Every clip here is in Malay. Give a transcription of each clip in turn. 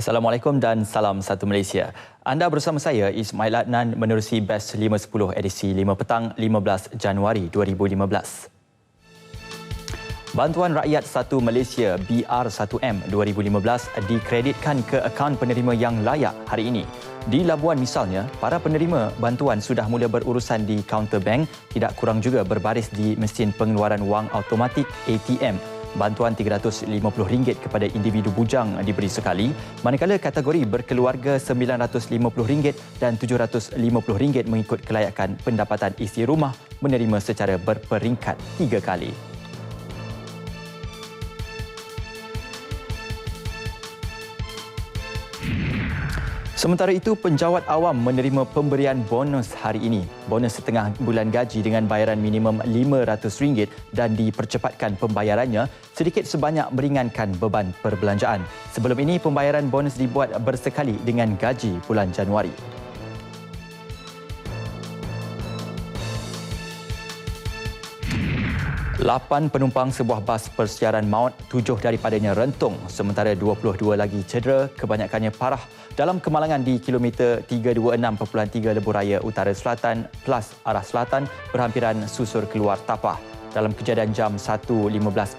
Assalamualaikum dan salam satu Malaysia. Anda bersama saya Ismail Adnan menerusi Best 510 edisi 5 petang 15 Januari 2015. Bantuan Rakyat 1 Malaysia BR1M 2015 dikreditkan ke akaun penerima yang layak hari ini. Di Labuan misalnya, para penerima bantuan sudah mula berurusan di kaunter bank, tidak kurang juga berbaris di mesin pengeluaran wang automatik ATM. Bantuan RM350 kepada individu bujang diberi sekali, manakala kategori berkeluarga RM950 dan RM750 mengikut kelayakan pendapatan isi rumah menerima secara berperingkat 3 kali. Sementara itu, penjawat awam menerima pemberian bonus hari ini. Bonus setengah bulan gaji dengan bayaran minimum RM500 dan dipercepatkan pembayarannya sedikit sebanyak meringankan beban perbelanjaan. Sebelum ini, pembayaran bonus dibuat bersekali dengan gaji bulan Januari. Lapan penumpang sebuah bas persiaran maut, 7 daripadanya rentung sementara 22 lagi cedera, kebanyakannya parah dalam kemalangan di kilometer 326.3 Lebuh Raya Utara Selatan plus arah selatan berhampiran susur keluar Tapah. Dalam kejadian jam 1.15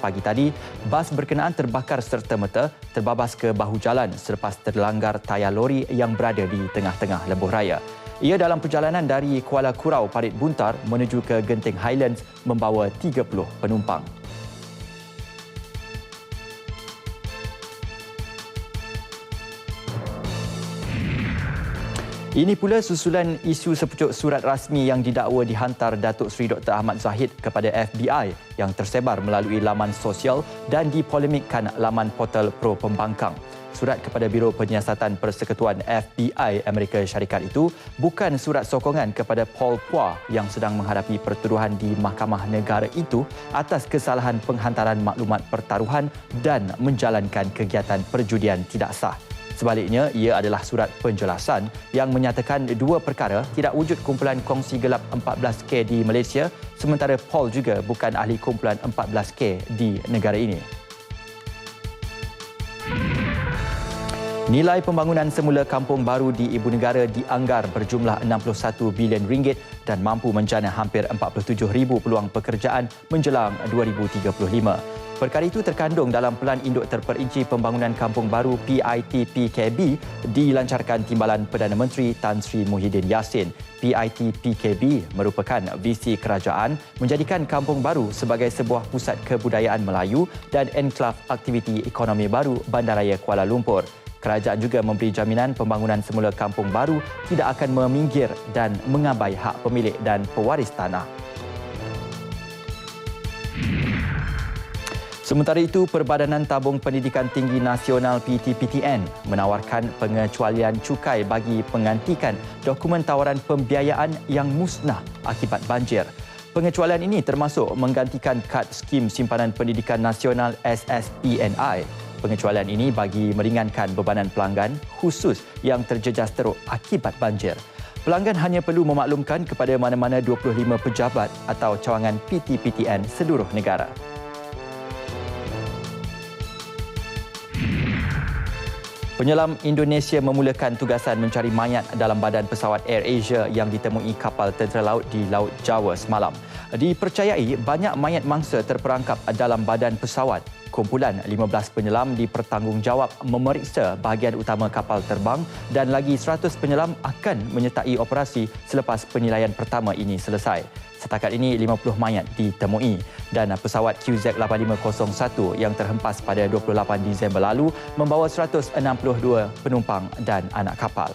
pagi tadi, bas berkenaan terbakar serta-merta terbabas ke bahu jalan selepas terlanggar tayar lori yang berada di tengah-tengah Lebuh Raya. Ia dalam perjalanan dari Kuala Kurau Parit Buntar menuju ke Genting Highlands membawa 30 penumpang. Ini pula susulan isu sepucuk surat rasmi yang didakwa dihantar Datuk Seri Dr. Ahmad Zahid kepada FBI yang tersebar melalui laman sosial dan dipolemikkan laman portal Pro Pembangkang. Surat kepada Biro Penyiasatan Persekutuan FBI Amerika Syarikat itu bukan surat sokongan kepada Paul Pua yang sedang menghadapi pertuduhan di Mahkamah Negara itu atas kesalahan penghantaran maklumat pertaruhan dan menjalankan kegiatan perjudian tidak sah. Sebaliknya, ia adalah surat penjelasan yang menyatakan dua perkara tidak wujud kumpulan kongsi gelap 14K di Malaysia sementara Paul juga bukan ahli kumpulan 14K di negara ini. Nilai pembangunan semula kampung baru di Ibu Negara dianggar berjumlah RM61 bilion dan mampu menjana hampir 47,000 peluang pekerjaan menjelang 2035. Perkara itu terkandung dalam Pelan Induk Terperinci Pembangunan Kampung Baru PITPKB dilancarkan Timbalan Perdana Menteri Tan Sri Muhyiddin Yassin. PITPKB merupakan visi kerajaan menjadikan kampung baru sebagai sebuah pusat kebudayaan Melayu dan enklav aktiviti ekonomi baru Bandaraya Kuala Lumpur. Kerajaan juga memberi jaminan pembangunan semula kampung baru tidak akan meminggir dan mengabai hak pemilik dan pewaris tanah. Sementara itu, Perbadanan Tabung Pendidikan Tinggi Nasional PTPTN menawarkan pengecualian cukai bagi penggantikan dokumen tawaran pembiayaan yang musnah akibat banjir. Pengecualian ini termasuk menggantikan kad Skim Simpanan Pendidikan Nasional SSPNI. Pengecualian ini bagi meringankan bebanan pelanggan khusus yang terjejas teruk akibat banjir. Pelanggan hanya perlu memaklumkan kepada mana-mana 25 pejabat atau cawangan PTPTN seluruh negara. Penyelam Indonesia memulakan tugasan mencari mayat dalam badan pesawat AirAsia yang ditemui kapal tentera laut di Laut Jawa semalam. Dipercayai banyak mayat mangsa terperangkap dalam badan pesawat. Kumpulan 15 penyelam dipertanggungjawab memeriksa bahagian utama kapal terbang dan lagi 100 penyelam akan menyertai operasi selepas penilaian pertama ini selesai. Setakat ini 50 mayat ditemui dan pesawat QZ8501 yang terhempas pada 28 Disember lalu membawa 162 penumpang dan anak kapal.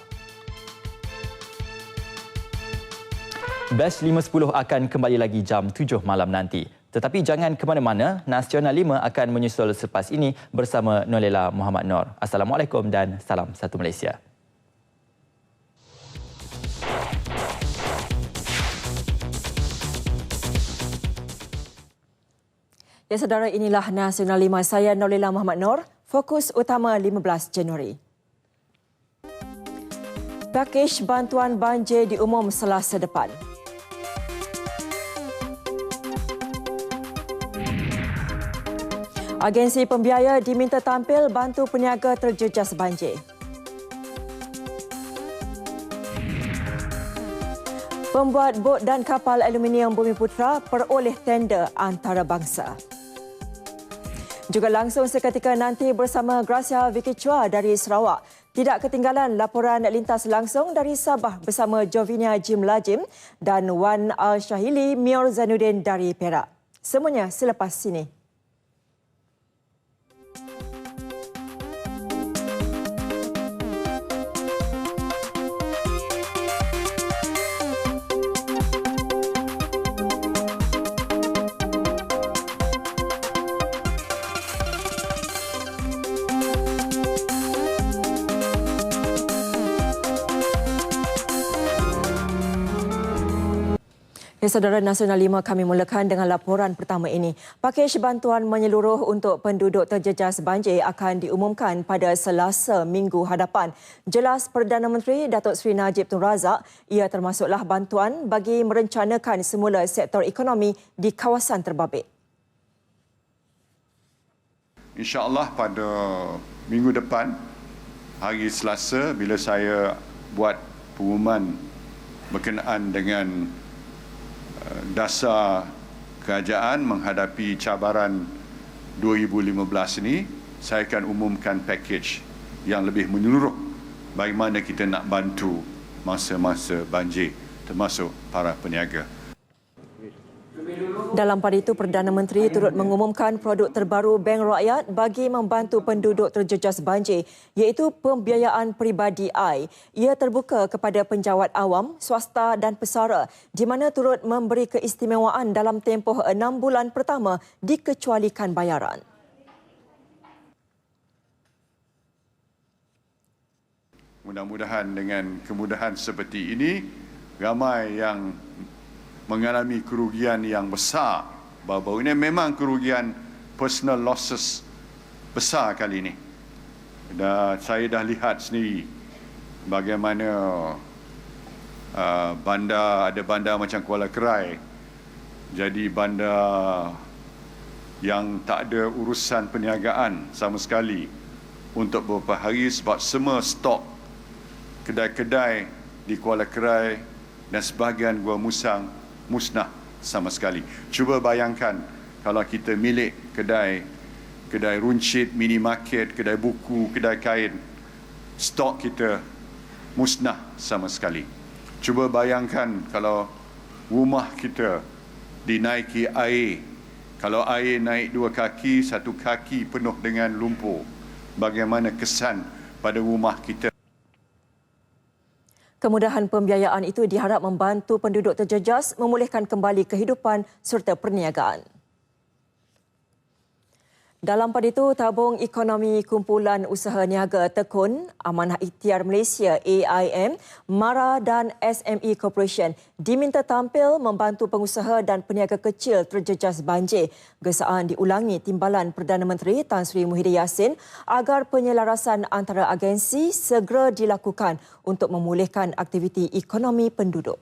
Best 510 akan kembali lagi jam 7 malam nanti. Tetapi jangan ke mana-mana, Nasional 5 akan menyusul selepas ini bersama Nolela Muhammad Noor. Assalamualaikum dan salam satu Malaysia. Ya saudara, inilah Nasional 5, saya Nolela Muhammad Noor. Fokus utama 15 Januari. Pakej bantuan banjir diumum Selasa depan. Agensi pembiaya diminta tampil bantu peniaga terjejas banjir. Pembuat bot dan kapal aluminium Bumiputra peroleh tender antarabangsa. Juga langsung seketika nanti bersama Gracia Vicky Chua dari Sarawak. Tidak ketinggalan laporan lintas langsung dari Sabah bersama Jovinia Jim Lajim dan Wan Al-Syahili Mior Zainuddin dari Perak. Semuanya selepas sini. Saudara Nasional 5 kami mulakan dengan laporan pertama ini. Pakej bantuan menyeluruh untuk penduduk terjejas banjir akan diumumkan pada Selasa minggu hadapan. Jelas Perdana Menteri Datuk Seri Najib Tun Razak, ia termasuklah bantuan bagi merencanakan semula sektor ekonomi di kawasan terbabit. InsyaAllah pada minggu depan, hari Selasa, bila saya buat pengumuman berkenaan dengan dasar kerajaan menghadapi cabaran 2015 ini, saya akan umumkan pakej yang lebih menyeluruh bagaimana kita nak bantu masa-masa banjir termasuk para peniaga. Dalam pada itu, Perdana Menteri turut mengumumkan produk terbaru Bank Rakyat bagi membantu penduduk terjejas banjir, iaitu pembiayaan peribadi I. Ia terbuka kepada penjawat awam, swasta dan pesara, di mana turut memberi keistimewaan dalam tempoh 6 bulan pertama dikecualikan bayaran. Mudah-mudahan dengan kemudahan seperti ini, ramai yang mengalami kerugian yang besar baru-baru ini, memang kerugian personal losses besar kali ini. Dan saya dah lihat sendiri bagaimana ada bandar macam Kuala Kerai jadi bandar yang tak ada urusan perniagaan sama sekali untuk beberapa hari sebab semua stok kedai-kedai di Kuala Kerai dan sebahagian Gua Musang musnah sama sekali. Cuba bayangkan kalau kita milik kedai runcit, minimarket, kedai buku, kedai kain, stok kita musnah sama sekali. Cuba bayangkan kalau rumah kita dinaiki air. Kalau air naik 2 kaki, 1 kaki penuh dengan lumpur, bagaimana kesan pada rumah kita? Kemudahan pembiayaan itu diharap membantu penduduk terjejas memulihkan kembali kehidupan serta perniagaan. Dalam pada itu, Tabung Ekonomi Kumpulan Usaha Niaga Tekun, Amanah Ikhtiar Malaysia AIM, MARA dan SME Corporation diminta tampil membantu pengusaha dan peniaga kecil terjejas banjir. Gesaan diulangi Timbalan Perdana Menteri Tan Sri Muhyiddin Yassin agar penyelarasan antara agensi segera dilakukan untuk memulihkan aktiviti ekonomi penduduk.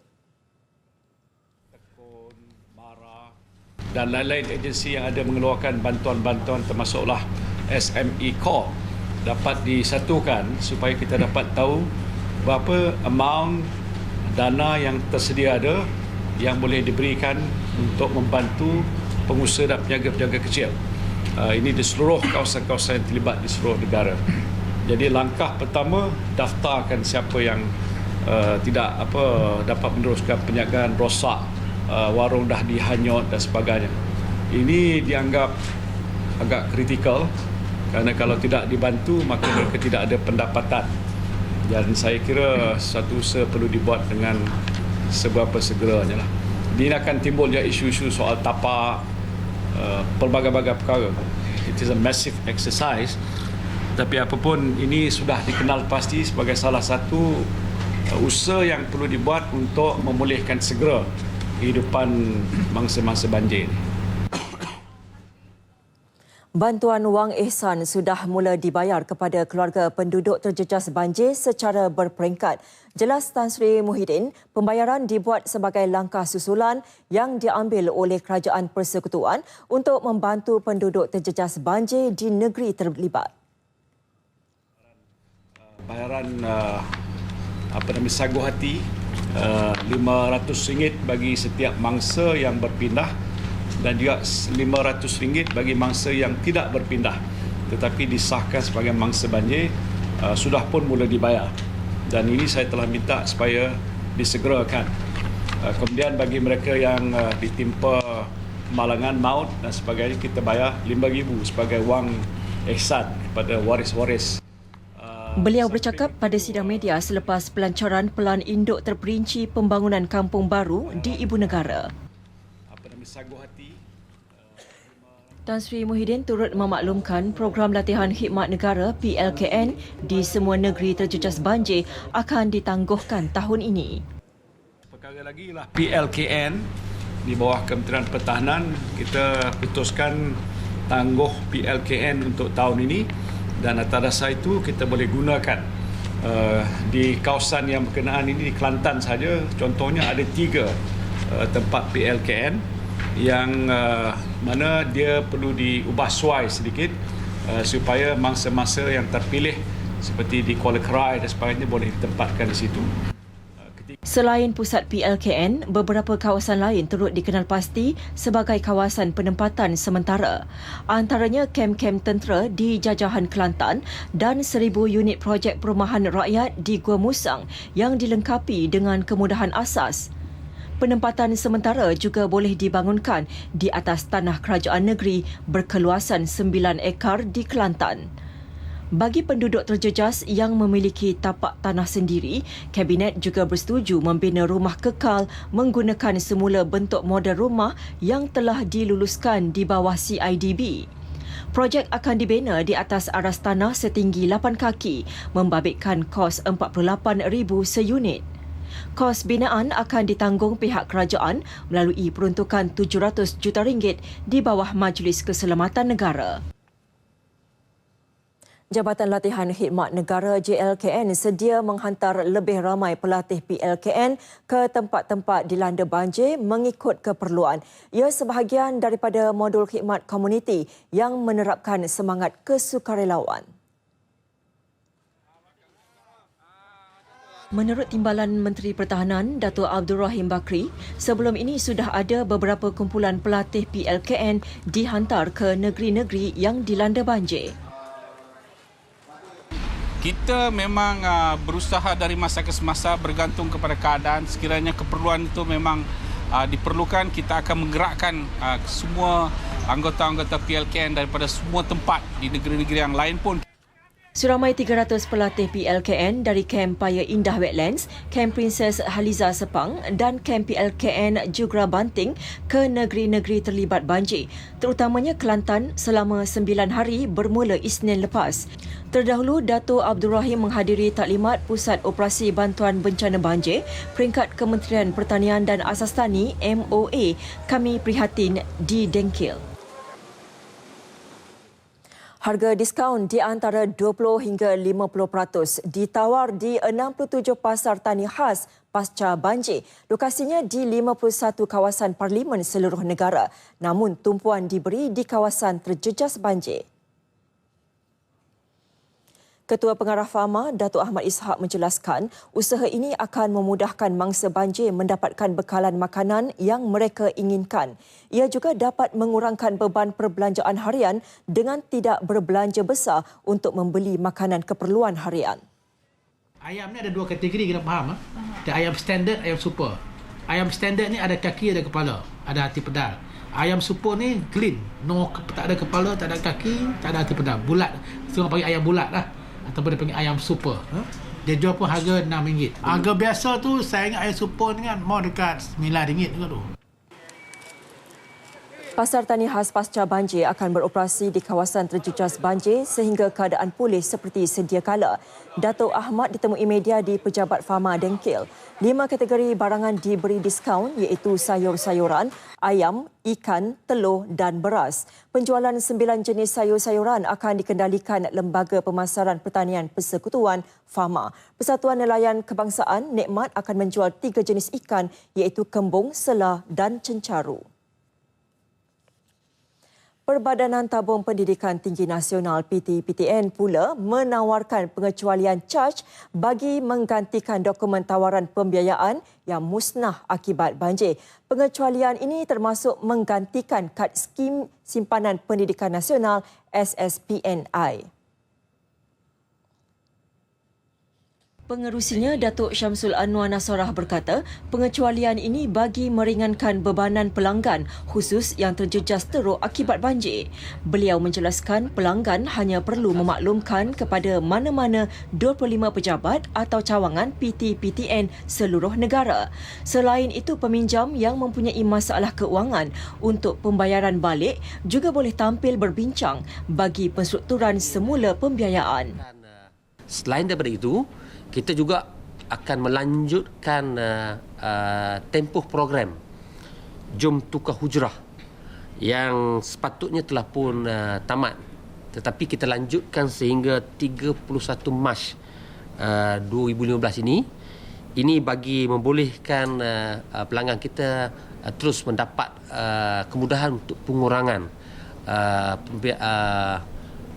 Dan lain-lain agensi yang ada mengeluarkan bantuan-bantuan termasuklah SME Corp dapat disatukan supaya kita dapat tahu berapa amount dana yang tersedia ada yang boleh diberikan untuk membantu pengusaha dan peniaga-peniaga kecil. Ini di seluruh kawasan-kawasan yang terlibat di seluruh negara. Jadi langkah pertama, daftarkan siapa yang tidak dapat meneruskan perniagaan, rosak, warung dah dihanyut dan sebagainya. Ini dianggap agak kritikal kerana kalau tidak dibantu maka mereka tidak ada pendapatan. Dan saya kira satu usaha perlu dibuat dengan seberapa segeranya lah. Ini akan timbulnya isu-isu soal tapak, pelbagai-bagai perkara. It is a massive exercise. Tapi apapun, ini sudah dikenal pasti sebagai salah satu usaha yang perlu dibuat untuk memulihkan segera kehidupan mangsa-mangsa banjir. Bantuan wang ihsan sudah mula dibayar kepada keluarga penduduk terjejas banjir secara berperingkat. Jelas Tan Sri Muhyiddin, pembayaran dibuat sebagai langkah susulan yang diambil oleh Kerajaan Persekutuan untuk membantu penduduk terjejas banjir di negeri terlibat. Bayaran sagu hati RM500 bagi setiap mangsa yang berpindah dan juga RM500 bagi mangsa yang tidak berpindah tetapi disahkan sebagai mangsa banjir sudah pun mula dibayar. Dan ini saya telah minta supaya disegerakan. Kemudian bagi mereka yang ditimpa kemalangan maut dan sebagainya, kita bayar RM5,000 sebagai wang ihsan kepada waris-waris. Beliau bercakap pada sidang media selepas pelancaran pelan induk terperinci pembangunan kampung baru di Ibu Negara. Tan Sri Muhyiddin turut memaklumkan program latihan khidmat negara PLKN di semua negeri terjejas banjir akan ditangguhkan tahun ini. Perkara lagi lah PLKN di bawah Kementerian Pertahanan, kita putuskan tangguh PLKN untuk tahun ini. Dan atas dasar itu kita boleh gunakan di kawasan yang berkenaan ini di Kelantan saja. Contohnya ada 3 tempat PLKN yang mana dia perlu diubah suai sedikit supaya mangsa-mangsa yang terpilih seperti di Kuala Krai dan sebagainya boleh ditempatkan di situ. Selain pusat PLKN, beberapa kawasan lain turut dikenal pasti sebagai kawasan penempatan sementara. Antaranya kem-kem tentera di Jajahan Kelantan dan 1,000 unit projek perumahan rakyat di Gua Musang yang dilengkapi dengan kemudahan asas. Penempatan sementara juga boleh dibangunkan di atas tanah kerajaan negeri berkeluasan 9 ekar di Kelantan. Bagi penduduk terjejas yang memiliki tapak tanah sendiri, Kabinet juga bersetuju membina rumah kekal menggunakan semula bentuk model rumah yang telah diluluskan di bawah CIDB. Projek akan dibina di atas aras tanah setinggi 8 kaki, membabitkan kos RM48,000 seunit. Kos binaan akan ditanggung pihak kerajaan melalui peruntukan RM700 juta di bawah Majlis Keselamatan Negara. Jabatan Latihan Khidmat Negara JLKN sedia menghantar lebih ramai pelatih PLKN ke tempat-tempat dilanda banjir mengikut keperluan. Ia sebahagian daripada modul khidmat komuniti yang menerapkan semangat kesukarelawan. Menurut Timbalan Menteri Pertahanan, Dato' Abdul Rahim Bakri, sebelum ini sudah ada beberapa kumpulan pelatih PLKN dihantar ke negeri-negeri yang dilanda banjir. Kita memang berusaha dari masa ke semasa bergantung kepada keadaan. Sekiranya keperluan itu memang diperlukan, kita akan menggerakkan semua anggota-anggota PLKN daripada semua tempat di negeri-negeri yang lain pun. Seramai 300 pelatih PLKN dari Kem Paya Indah Wetlands, Kem Princess Haliza Sepang dan Kem PLKN Jugra Banting ke negeri-negeri terlibat banjir, terutamanya Kelantan selama 9 hari bermula Isnin lepas. Terdahulu, Dato' Abdul Rahim menghadiri taklimat Pusat Operasi Bantuan Bencana Banjir peringkat Kementerian Pertanian dan Asas Tani MOA Kami Prihatin di Dengkil. Harga diskaun di antara 20 hingga 50% ditawar di 67 pasar tani khas pasca banjir. Lokasinya di 51 kawasan parlimen seluruh negara. Namun tumpuan diberi di kawasan terjejas banjir. Ketua Pengarah Fama, Datuk Ahmad Ishak menjelaskan, usaha ini akan memudahkan mangsa banjir mendapatkan bekalan makanan yang mereka inginkan. Ia juga dapat mengurangkan beban perbelanjaan harian dengan tidak berbelanja besar untuk membeli makanan keperluan harian. Ayam ni ada 2 kategori, kena faham. Ada ayam standard, ayam super. Ayam standard ni ada kaki, ada kepala, ada hati pedal. Ayam super ni clean, tak ada kepala, tak ada kaki, tak ada hati pedal, bulat. Semua panggil ayam bulat lah. Ataupun dia panggil ayam super. Dia jual pun harga RM6. Harga biasa tu saya ingat ayam super ni kan mau dekat RM9 juga tu. Pasar tani khas pasca banjir akan beroperasi di kawasan terjejas banjir sehingga keadaan pulih seperti sedia kala. Dato' Ahmad ditemui media di Pejabat Fama Dengkil. 5 kategori barangan diberi diskaun iaitu sayur-sayuran, ayam, ikan, telur dan beras. Penjualan 9 jenis sayur-sayuran akan dikendalikan Lembaga Pemasaran Pertanian Persekutuan Fama. Persatuan Nelayan Kebangsaan Nikmat akan menjual 3 jenis ikan iaitu kembung, selah dan cencaru. Perbadanan Tabung Pendidikan Tinggi Nasional PT-PTN pula menawarkan pengecualian caj bagi menggantikan dokumen tawaran pembiayaan yang musnah akibat banjir. Pengecualian ini termasuk menggantikan kad skim simpanan pendidikan nasional SSPNI. Pengerusinya Datuk Syamsul Anwar Nasarah berkata, pengecualian ini bagi meringankan bebanan pelanggan khusus yang terjejas teruk akibat banjir. Beliau menjelaskan pelanggan hanya perlu memaklumkan kepada mana-mana 25 pejabat atau cawangan PT-PTN seluruh negara. Selain itu, peminjam yang mempunyai masalah keuangan untuk pembayaran balik juga boleh tampil berbincang bagi penstrukturan semula pembiayaan. Selain daripada itu, kita juga akan melanjutkan tempoh program Jom Tukar Hujrah yang sepatutnya telah pun tamat, tetapi kita lanjutkan sehingga 31 Mac 2015 ini. Ini bagi membolehkan pelanggan kita terus mendapat kemudahan untuk pengurangan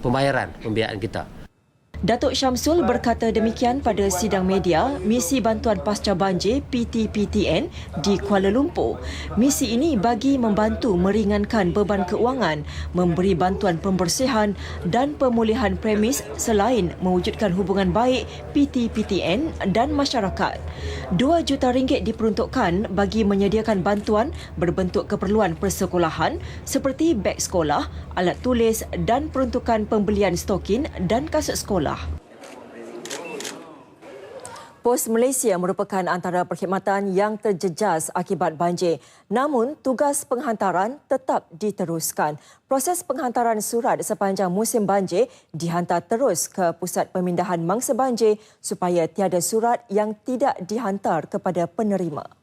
pembiayaan kita. Datuk Syamsul berkata demikian pada sidang media Misi Bantuan Pasca Banjir PT-PTN di Kuala Lumpur. Misi ini bagi membantu meringankan beban keuangan, memberi bantuan pembersihan dan pemulihan premis selain mewujudkan hubungan baik PT-PTN dan masyarakat. RM2 juta diperuntukkan bagi menyediakan bantuan berbentuk keperluan persekolahan seperti beg sekolah, alat tulis dan peruntukan pembelian stokin dan kasut sekolah. Pos Malaysia merupakan antara perkhidmatan yang terjejas akibat banjir. Namun, tugas penghantaran tetap diteruskan. Proses penghantaran surat sepanjang musim banjir dihantar terus ke pusat pemindahan mangsa banjir supaya tiada surat yang tidak dihantar kepada penerima.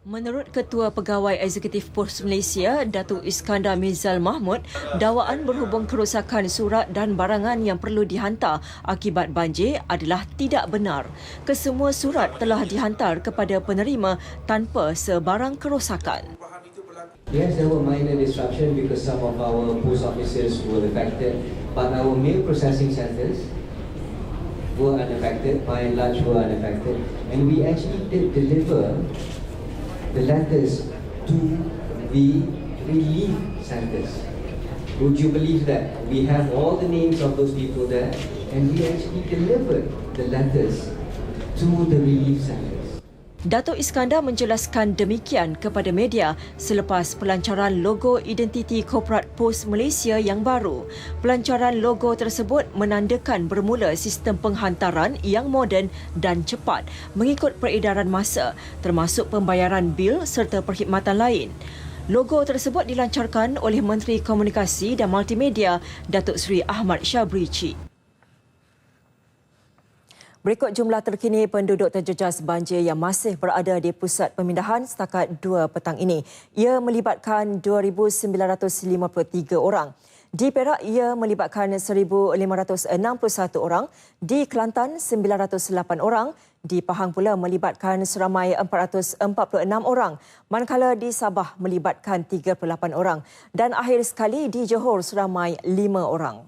Menurut Ketua Pegawai Eksekutif Pos Malaysia, Datuk Iskandar Mizal Mahmud, dakwaan berhubung kerosakan surat dan barangan yang perlu dihantar akibat banjir adalah tidak benar. Kesemua surat telah dihantar kepada penerima tanpa sebarang kerosakan. Yes, there were minor disruption because some of our post offices were affected, but our mail processing centres were unaffected, by and large were unaffected, and we actually did deliver the letters to the relief centres. Would you believe that? We have all the names of those people there, and we actually delivered the letters to the relief centres. Datuk Iskandar menjelaskan demikian kepada media selepas pelancaran logo identiti korporat Pos Malaysia yang baru. Pelancaran logo tersebut menandakan bermula sistem penghantaran yang moden dan cepat mengikut peredaran masa, termasuk pembayaran bil serta perkhidmatan lain. Logo tersebut dilancarkan oleh Menteri Komunikasi dan Multimedia Datuk Seri Ahmad Syabrici. Berikut jumlah terkini penduduk terjejas banjir yang masih berada di pusat pemindahan setakat 2 petang ini. Ia melibatkan 2,953 orang. Di Perak, ia melibatkan 1,561 orang. Di Kelantan, 908 orang. Di Pahang pula melibatkan seramai 446 orang. Manakala di Sabah melibatkan 38 orang. Dan akhir sekali di Johor seramai 5 orang.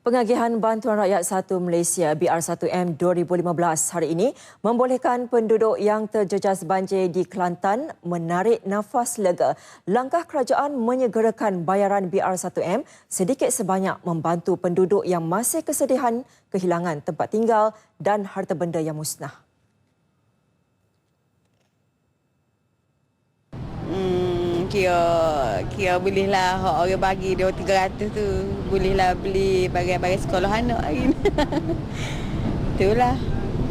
Pengagihan Bantuan Rakyat 1 Malaysia BR1M 2015 hari ini membolehkan penduduk yang terjejas banjir di Kelantan menarik nafas lega. Langkah kerajaan menyegerakan bayaran BR1M sedikit sebanyak membantu penduduk yang masih kesedihan kehilangan tempat tinggal dan harta benda yang musnah. Kira bolehlah orang bagi dia 300 tu bolehlah beli bagai-bagai sekolah anak hari ni. Itulah.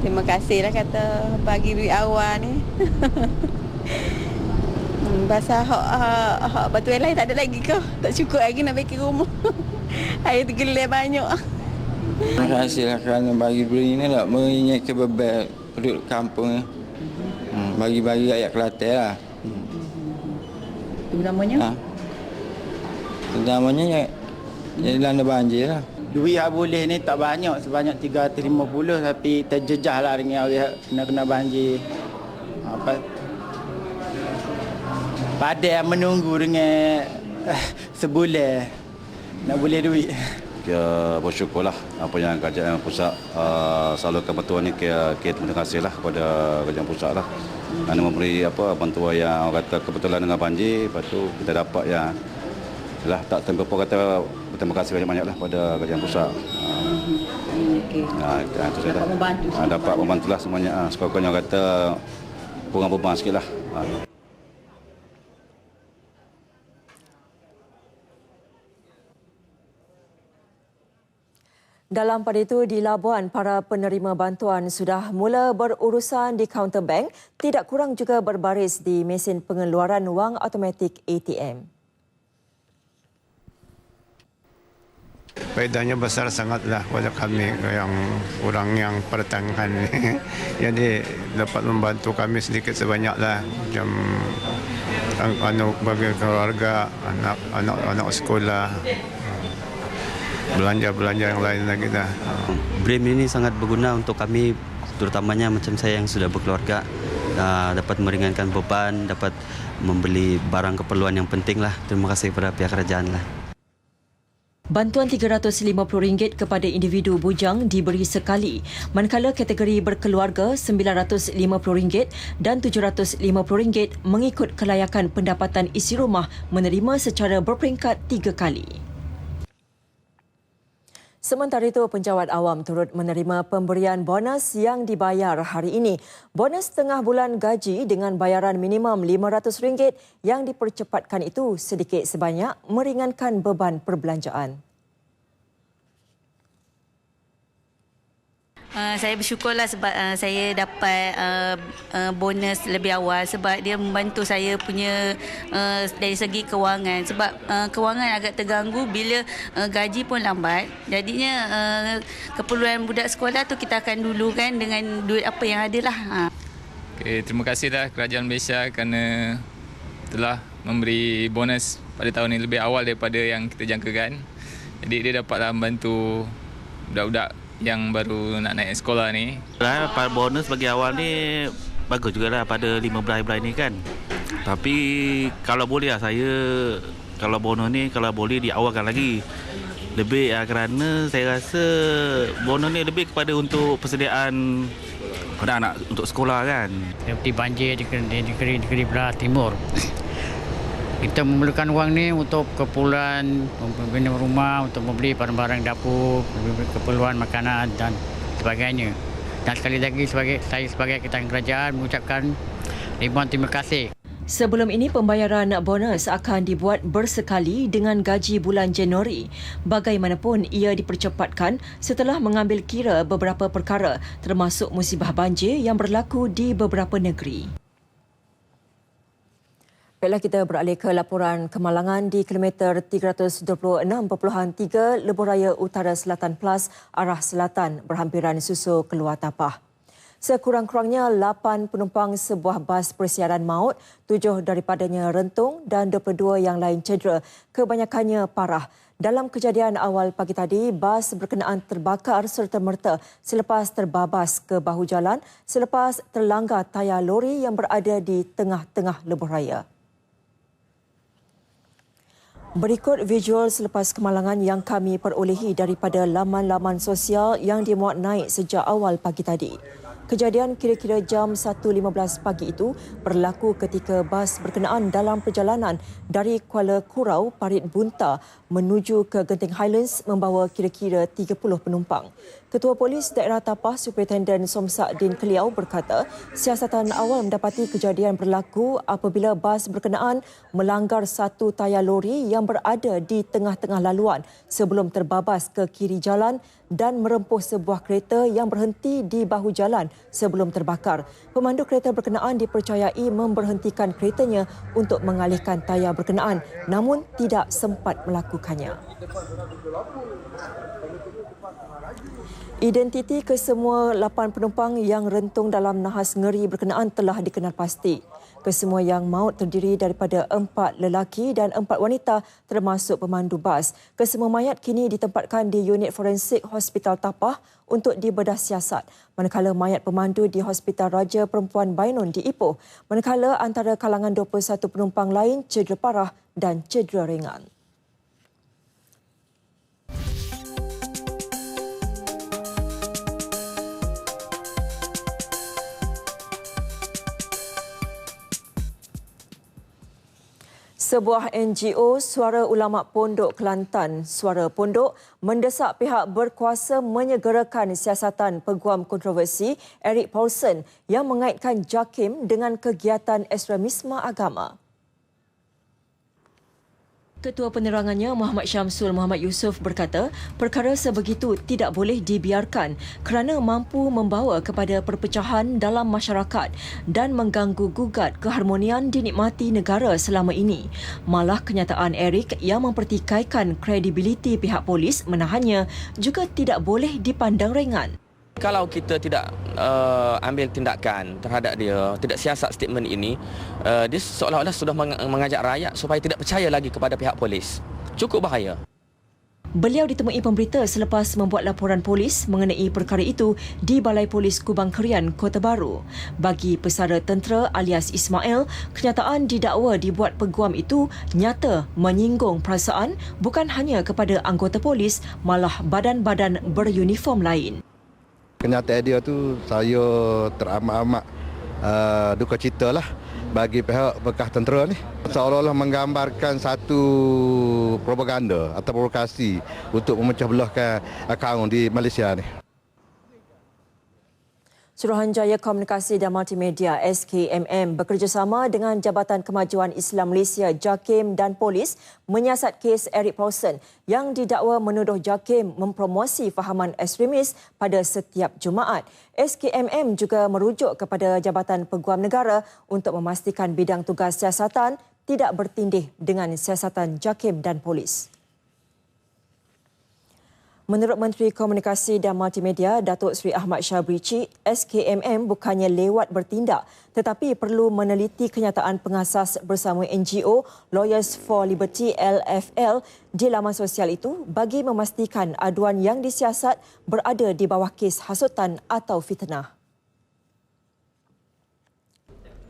Terima kasihlah kata bagi duit awal ni. Pasal hak batu lain tak ada lagi ke? Tak cukup lagi nak bikin rumah. Air tergelar banyak. Terima kasihlah kerana bagi beli ni nak mengingatkan beban penduduk kampung ni. Bagi-bagi rakyat Kelantan lah. Utamanya? Utamanya yang dilanda banjir lah. Duit yang boleh ni tak banyak, sebanyak 350 tapi terjejah lah dengan orang kena banjir. Pada menunggu dengan sebulan nak boleh duit. Kita bersyukurlah apa yang kerajaan pusat salurkan bantuan ni, kita terima kasihlah kepada kerajaan pusat lah. Kerana memberi bantuan yang orang kata kebetulan dengan banjir, lepas tu kita dapat yang lah tak tempoh kata terima kasih banyak-banyaklah pada kerajaan pusat. Itu saya dapat membantulah semuanya. Sekurang-kurangnya orang kata kurang beban sikitlah. Dalam pada itu, di Labuan, para penerima bantuan sudah mula berurusan di kaunter bank, tidak kurang juga berbaris di mesin pengeluaran wang automatik ATM. Faedahnya besar sangatlah pada kami yang orang yang pertengahan ini. Jadi dapat membantu kami sedikit sebanyaklah. Macam bagi keluarga, anak sekolah, belanja yang lain lagi dah. BRIM ini sangat berguna untuk kami, terutamanya macam saya yang sudah berkeluarga, dapat meringankan beban, dapat membeli barang keperluan yang penting lah. Terima kasih kepada pihak kerajaan lah. Bantuan RM350 kepada individu bujang diberi sekali, manakala kategori berkeluarga RM950 dan RM750 mengikut kelayakan pendapatan isi rumah menerima secara berperingkat 3 kali. Sementara itu, penjawat awam turut menerima pemberian bonus yang dibayar hari ini. Bonus tengah bulan gaji dengan bayaran minimum RM500 yang dipercepatkan itu sedikit sebanyak meringankan beban perbelanjaan. Saya bersyukurlah sebab saya dapat bonus lebih awal sebab dia membantu saya punya dari segi kewangan, sebab kewangan agak terganggu bila gaji pun lambat. Jadinya keperluan budak sekolah tu kita akan dulukan dengan duit apa yang ada lah. Okay, terima kasihlah kerajaan Malaysia kerana telah memberi bonus pada tahun ini lebih awal daripada yang kita jangkakan. Jadi dia dapatlah membantu budak-budak yang baru nak naik sekolah ni. Pada bonus bagi awal ni bagus jugalah pada 15 bulan ni kan. Tapi kalau boleh saya kalau bonus ni kalau boleh diawalkan lagi. Lebih kerana saya rasa bonus ni lebih kepada untuk persediaan anak-anak untuk sekolah kan. Seperti banjir di negeri belah timur. Kita memerlukan wang ni untuk keperluan membina rumah, untuk membeli barang-barang dapur, keperluan makanan dan sebagainya. Dan sekali lagi saya sebagai ketua kerajaan mengucapkan ribuan terima kasih. Sebelum ini, pembayaran bonus akan dibuat bersekali dengan gaji bulan Januari. Bagaimanapun, ia dipercepatkan setelah mengambil kira beberapa perkara termasuk musibah banjir yang berlaku di beberapa negeri. Baiklah, kita beralih ke laporan kemalangan di kilometer 326.3 Lebuhraya Utara Selatan Plus arah selatan berhampiran susul keluar tapah. Sekurang-kurangnya 8 penumpang sebuah bas persiaran maut, 7 daripadanya rentung dan 22 yang lain cedera, kebanyakannya parah. Dalam kejadian awal pagi tadi, bas berkenaan terbakar serta-merta selepas terbabas ke bahu jalan selepas terlanggar tayar lori yang berada di tengah-tengah lebuhraya. Berikut visual selepas kemalangan yang kami perolehi daripada laman-laman sosial yang dimuat naik sejak awal pagi tadi. Kejadian kira-kira jam 1.15 pagi itu berlaku ketika bas berkenaan dalam perjalanan dari Kuala Kurau, Parit Bunta menuju ke Genting Highlands membawa kira-kira 30 penumpang. Ketua Polis Daerah Tapah Superintenden Somsak Din Keliau berkata, siasatan awal mendapati kejadian berlaku apabila bas berkenaan melanggar satu tayar lori yang berada di tengah-tengah laluan sebelum terbabas ke kiri jalan dan merempuh sebuah kereta yang berhenti di bahu jalan sebelum terbakar. Pemandu kereta berkenaan dipercayai memberhentikan keretanya untuk mengalihkan tayar berkenaan namun tidak sempat melakukannya. Identiti kesemua 8 penumpang yang rentung dalam nahas ngeri berkenaan telah dikenal pasti. Kesemua yang maut terdiri daripada 4 lelaki dan 4 wanita termasuk pemandu bas. Kesemua mayat kini ditempatkan di unit forensik Hospital Tapah untuk dibedah siasat. Manakala mayat pemandu di Hospital Raja Perempuan Bainun di Ipoh. Manakala antara kalangan 21 penumpang lain cedera parah dan cedera ringan. Sebuah NGO Suara Ulama Pondok Kelantan, Suara Pondok, mendesak pihak berkuasa menyegerakan siasatan peguam kontroversi Eric Paulson yang mengaitkan JAKIM dengan kegiatan ekstremisme agama. Ketua Penerangannya Muhammad Syamsul Muhammad Yusof berkata, perkara sebegitu tidak boleh dibiarkan kerana mampu membawa kepada perpecahan dalam masyarakat dan mengganggu gugat keharmonian dinikmati negara selama ini. Malah kenyataan Eric yang mempertikaikan kredibiliti pihak polis menahannya juga tidak boleh dipandang ringan. Kalau kita tidak ambil tindakan terhadap dia, tidak siasat statement ini, dia seolah-olah sudah mengajak rakyat supaya tidak percaya lagi kepada pihak polis. Cukup bahaya. Beliau ditemui pemberita selepas membuat laporan polis mengenai perkara itu di Balai Polis Kubang Kerian, Kota Baru. Bagi pesara tentera alias Ismail, kenyataan didakwa dibuat peguam itu nyata menyinggung perasaan bukan hanya kepada anggota polis, malah badan-badan beruniform lain. Kenyataan dia tu saya teramat-amat duka cita lah bagi pihak bekas tentera ni. Seolah-olah menggambarkan satu propaganda atau provokasi untuk memecah belahkan akaun di Malaysia ni. Suruhanjaya Komunikasi dan Multimedia SKMM bekerjasama dengan Jabatan Kemajuan Islam Malaysia JAKIM dan polis menyiasat kes Eric Paulson yang didakwa menuduh JAKIM mempromosi fahaman ekstremis pada setiap Jumaat. SKMM juga merujuk kepada Jabatan Peguam Negara untuk memastikan bidang tugas siasatan tidak bertindih dengan siasatan JAKIM dan polis. Menurut Menteri Komunikasi dan Multimedia Datuk Seri Ahmad Syabri Cik, SKMM bukannya lewat bertindak tetapi perlu meneliti kenyataan pengasas bersama NGO Lawyers for Liberty LFL di laman sosial itu bagi memastikan aduan yang disiasat berada di bawah kes hasutan atau fitnah.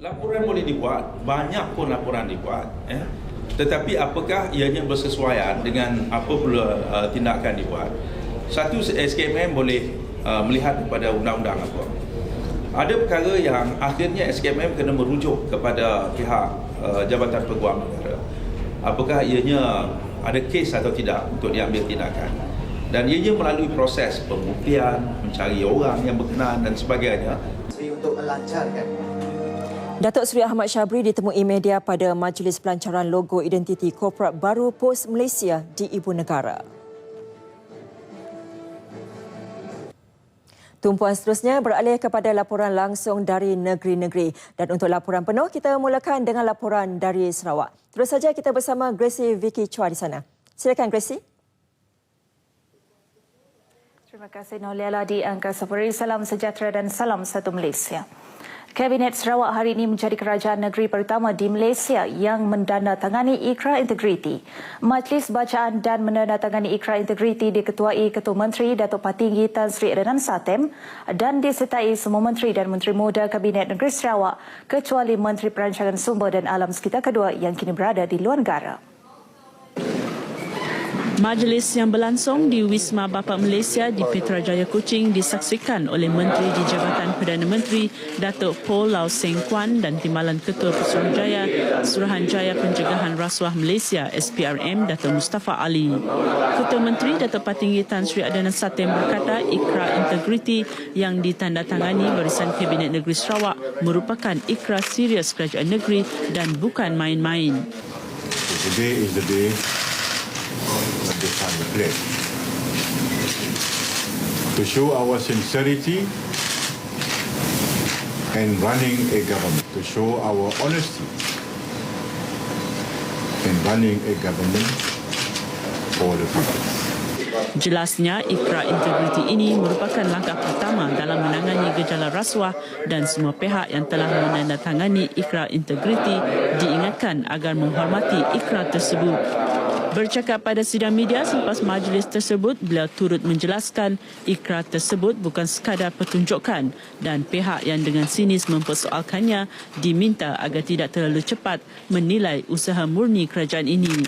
Laporan boleh dibuat, banyak pun laporan dibuat. Tetapi apakah ianya bersesuaian dengan apa pula tindakan dibuat? Satu, SKMM boleh melihat kepada undang-undang apa. Ada perkara yang akhirnya SKMM kena merujuk kepada pihak Jabatan Peguam Negara. Apakah ianya ada kes atau tidak untuk diambil tindakan. Dan ianya melalui proses pembuktian, mencari orang yang berkenan dan sebagainya. Untuk melancarkan Datuk Seri Ahmad Syabri ditemui media pada Majlis Pelancaran Logo Identiti Korporat Baru POS Malaysia di Ibu Negara. Tumpuan seterusnya beralih kepada laporan langsung dari negeri-negeri. Dan untuk laporan penuh, kita mulakan dengan laporan dari Sarawak. Terus saja kita bersama Gracie Vicky Chua di sana. Silakan Gracie. Terima kasih Noliala di Angkasa Puri. Salam sejahtera dan salam satu Malaysia. Kabinet Sarawak hari ini menjadi kerajaan negeri pertama di Malaysia yang mendandatangani Ikrar Integriti. Majlis bacaan dan mendandatangani Ikrar Integriti diketuai Ketua Menteri Datuk Patinggi Tan Sri Adnan Satem dan disertai semua Menteri dan Menteri Muda Kabinet Negeri Sarawak kecuali Menteri Perancangan Sumber dan Alam Sekitar kedua yang kini berada di luar negara. Majlis yang berlangsung di Wisma Bapa Malaysia di Putrajaya Kuching disaksikan oleh Menteri di Jabatan Perdana Menteri Datuk Paul Lau Seng Kwan dan Timbalan Ketua Suruhanjaya Pencegahan Rasuah Malaysia SPRM Datuk Mustafa Ali. Ketua Menteri Datuk Patinggi Tan Sri Adnan Satem berkata Ikrar Integriti yang ditandatangani Barisan Kabinet Negeri Sarawak merupakan ikrar serius kerajaan negeri dan bukan main-main. Today is the day the time we play. To show our sincerity in running a government, to show our honesty in running a government for the people. Jelasnya, ikrar integriti ini merupakan langkah pertama dalam menangani gejala rasuah dan semua pihak yang telah menandatangani ikrar integriti diingatkan agar menghormati ikrar tersebut. Bercakap pada sidang media selepas majlis tersebut, beliau turut menjelaskan ikrar tersebut bukan sekadar pertunjukan dan pihak yang dengan sinis mempersoalkannya diminta agar tidak terlalu cepat menilai usaha murni kerajaan ini.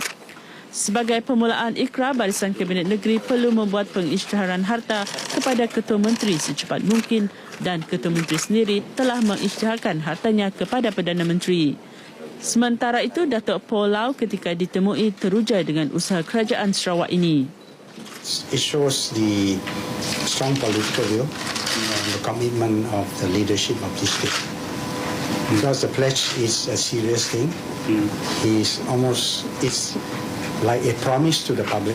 Sebagai permulaan ikrar, Barisan Kabinet Negeri perlu membuat pengisytiharan harta kepada Ketua Menteri secepat mungkin dan Ketua Menteri sendiri telah mengisytiharkan hartanya kepada Perdana Menteri. Sementara itu, Datuk Paul Lau ketika ditemui teruja dengan usaha kerajaan Sarawak ini. It shows the strong political will and the commitment of the leadership of this state. Because the pledge is a serious thing. It's like a promise to the public